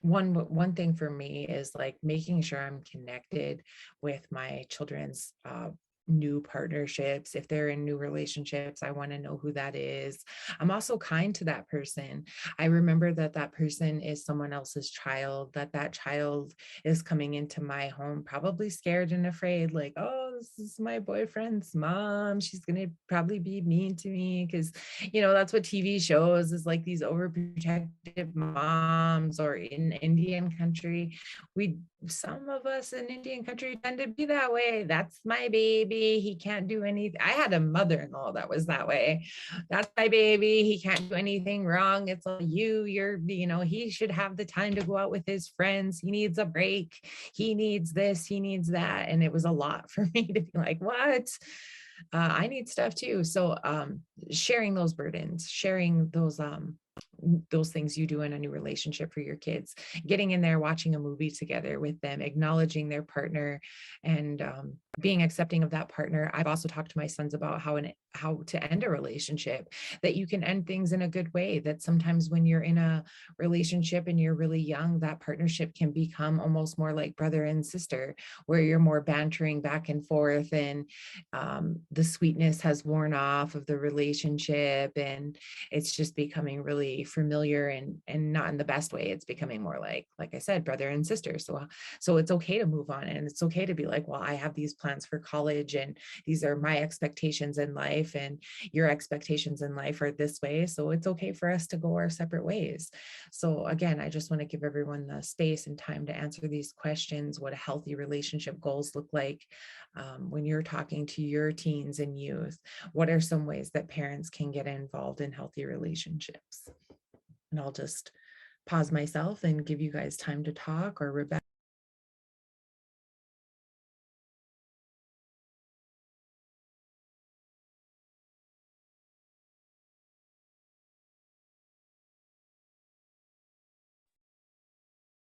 One thing for me is like making sure I'm connected with my children's new partnerships. If they're in new relationships, I want to know who that is. I'm also kind to that person. I remember that person is someone else's child, that child is coming into my home probably scared and afraid, like, oh, this is my boyfriend's mom, she's gonna probably be mean to me, because that's what TV shows, is like these overprotective moms. Or in Indian country, some of us in Indian country tend to be that way. That's my baby, he can't do anything. I had a mother-in-law that was that way. That's my baby, he can't do anything wrong. It's all he should have the time to go out with his friends, he needs a break, he needs this, he needs that. And it was a lot for me to be like, what? I need stuff too. So sharing those burdens, sharing those things you do in a new relationship for your kids, getting in there, watching a movie together with them, acknowledging their partner, and being accepting of that partner. I've also talked to my sons about how to end a relationship, that you can end things in a good way, that sometimes when you're in a relationship and you're really young, that partnership can become almost more like brother and sister, where you're more bantering back and forth, and the sweetness has worn off of the relationship, and it's just becoming really familiar, and not in the best way. It's becoming more like I said, brother and sister. So it's okay to move on, and it's okay to be like, well, I have these plans for college, and these are my expectations in life, and your expectations in life are this way. So it's okay for us to go our separate ways. So again, I just want to give everyone the space and time to answer these questions. What a healthy relationship goals look like when you're talking to your teens and youth. What are some ways that parents can get involved in healthy relationships? And I'll just pause myself and give you guys time to talk, or Rebecca.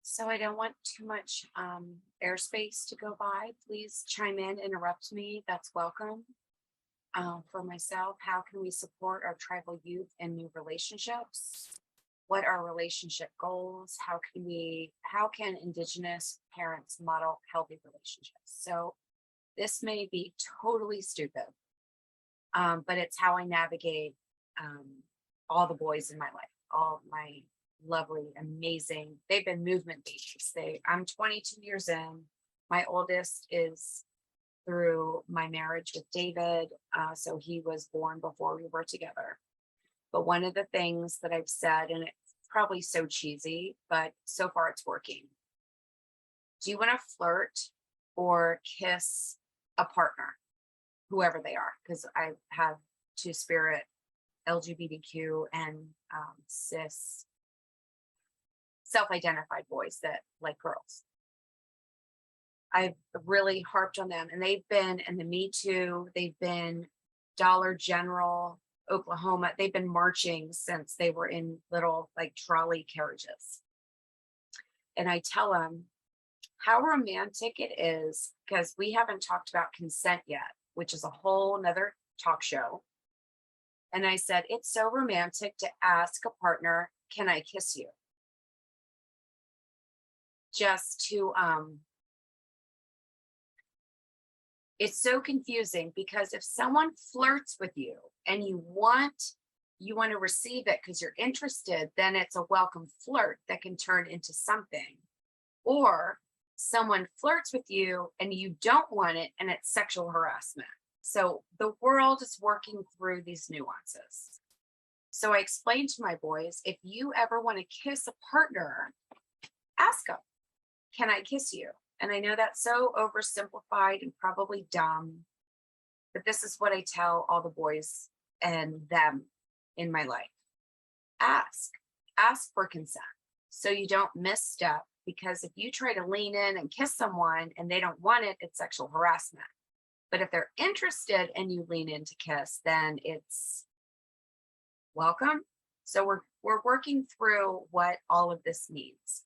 So I don't want too much airspace to go by. Please chime in, interrupt me. That's welcome. For myself, how can we support our tribal youth in new relationships? What are relationship goals? How can Indigenous parents model healthy relationships? So this may be totally stupid, but it's how I navigate all the boys in my life, all my lovely, amazing, they've been movement babies. I'm 22 years in. My oldest is through my marriage with David. So he was born before we were together. But one of the things that I've said, and it's probably so cheesy, but so far it's working. Do you want to flirt or kiss a partner, whoever they are? Because I have two-spirit, LGBTQ, and cis self-identified boys that like girls. I've really harped on them, and they've been in the Me Too, they've been Dollar General, Oklahoma, they've been marching since they were in little like trolley carriages. And I tell them how romantic it is, because we haven't talked about consent yet, which is a whole nother talk show. And I said, it's so romantic to ask a partner, can I kiss you? Just to, it's so confusing, because if someone flirts with you and you want to receive it because you're interested, then it's a welcome flirt that can turn into something. Or someone flirts with you and you don't want it, and it's sexual harassment. So the world is working through these nuances. So I explained to my boys, if you ever want to kiss a partner, ask them, can I kiss you? And I know that's so oversimplified and probably dumb, but this is what I tell all the boys and them in my life. Ask for consent so you don't misstep, because if you try to lean in and kiss someone and they don't want it, it's sexual harassment. But if they're interested and you lean in to kiss, then it's welcome. So we're working through what all of this needs.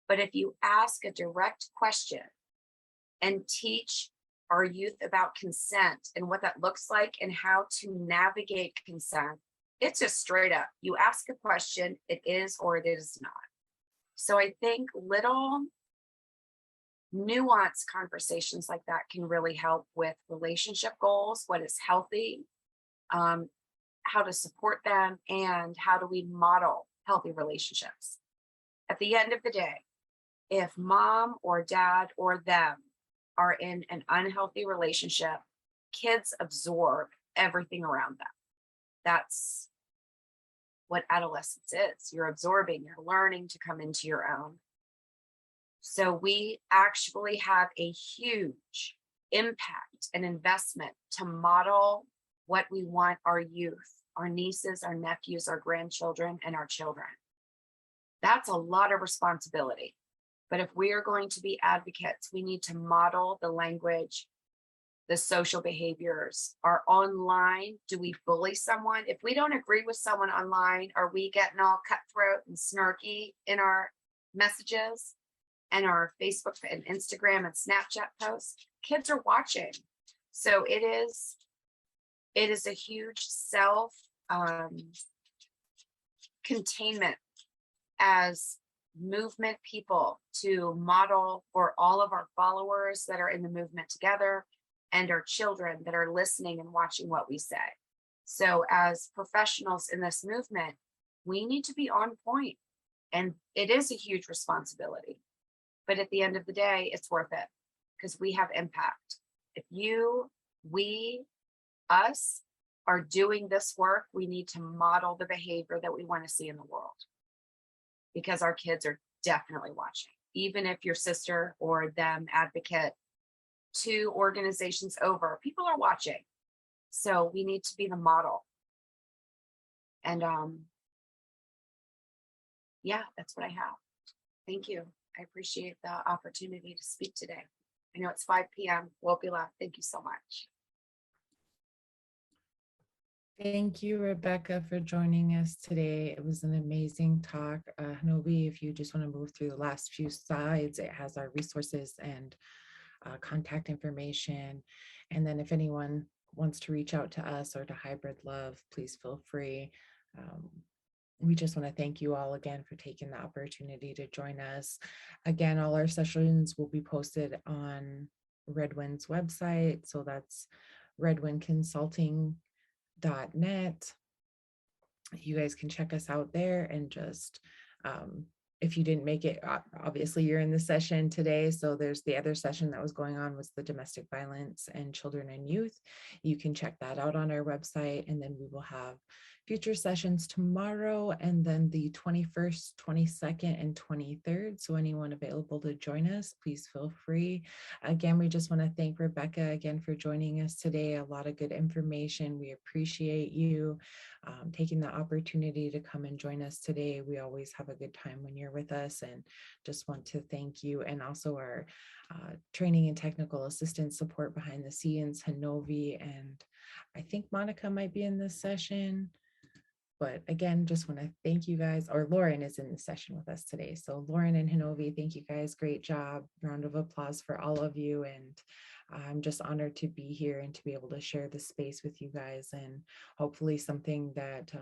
But if you ask a direct question and teach our youth about consent and what that looks like and how to navigate consent, it's just straight up. You ask a question, it is or it is not. So I think little nuanced conversations like that can really help with relationship goals, what is healthy, how to support them, and how do we model healthy relationships. At the end of the day, if mom or dad or them are in an unhealthy relationship, kids absorb everything around them. That's what adolescence is. You're absorbing, you're learning to come into your own. So we actually have a huge impact and investment to model what we want our youth, our nieces, our nephews, our grandchildren, and our children. That's a lot of responsibility. But if we are going to be advocates, we need to model the language, the social behaviors. Are online, do we bully someone? If we don't agree with someone online, are we getting all cutthroat and snarky in our messages? and our Facebook and Instagram and Snapchat posts, kids are watching. So it is a huge self containment as movement people to model for all of our followers that are in the movement together and our children that are listening and watching what we say. So as professionals in this movement, we need to be on point, and it is a huge responsibility. But at the end of the day, it's worth it because we have impact. If us are doing this work, we need to model the behavior that we want to see in the world, because our kids are definitely watching. Even if your sister or them advocate 2 organizations over, people are watching. So we need to be the model. And yeah, that's what I have. Thank you. I appreciate the opportunity to speak today. I know it's 5 p.m. Wopila, thank you so much. Thank you, Rebecca, for joining us today. It was an amazing talk. Hanobi, if you just want to move through the last few slides, it has our resources and contact information. And then if anyone wants to reach out to us or to Hybrid Love, please feel free. We just want to thank you all again for taking the opportunity to join us. Again, all our sessions will be posted on Redwind's website. So that's redwindconsulting.net. You guys can check us out there, and just if you didn't make it, obviously you're in the session today. So there's the other session that was going on was the domestic violence and children and youth. You can check that out on our website, and then we will have future sessions tomorrow, and then the 21st, 22nd, and 23rd. So anyone available to join us, please feel free. Again, we just want to thank Rebecca again for joining us today. A lot of good information. We appreciate you taking the opportunity to come and join us today. We always have a good time when you're with us, and just want to thank you. And also our training and technical assistance support behind the scenes, Hanovi, and I think Monica might be in this session. But again, just want to thank you guys, or Lauren is in the session with us today. So Lauren and Hanovi, thank you guys. Great job. Round of applause for all of you. And I'm just honored to be here and to be able to share this space with you guys, and hopefully something that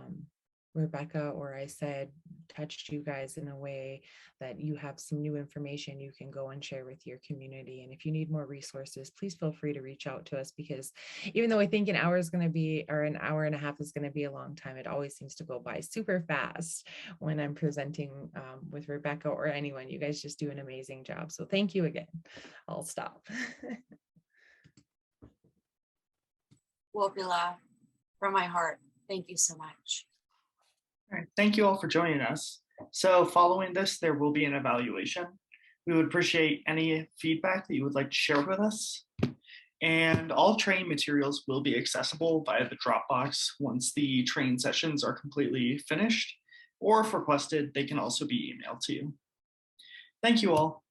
Rebecca or I said touched you guys in a way that you have some new information you can go and share with your community. And if you need more resources, please feel free to reach out to us, because even though I think an hour is going to be, or an hour and a half is going to be a long time, it always seems to go by super fast when I'm presenting with Rebecca or anyone. You guys just do an amazing job. So thank you again. I'll stop. Wopila, from my heart, thank you so much. All right, thank you all for joining us. So following this, there will be an evaluation. We would appreciate any feedback that you would like to share with us. And all training materials will be accessible via the Dropbox once the training sessions are completely finished, or if requested, they can also be emailed to you. Thank you all.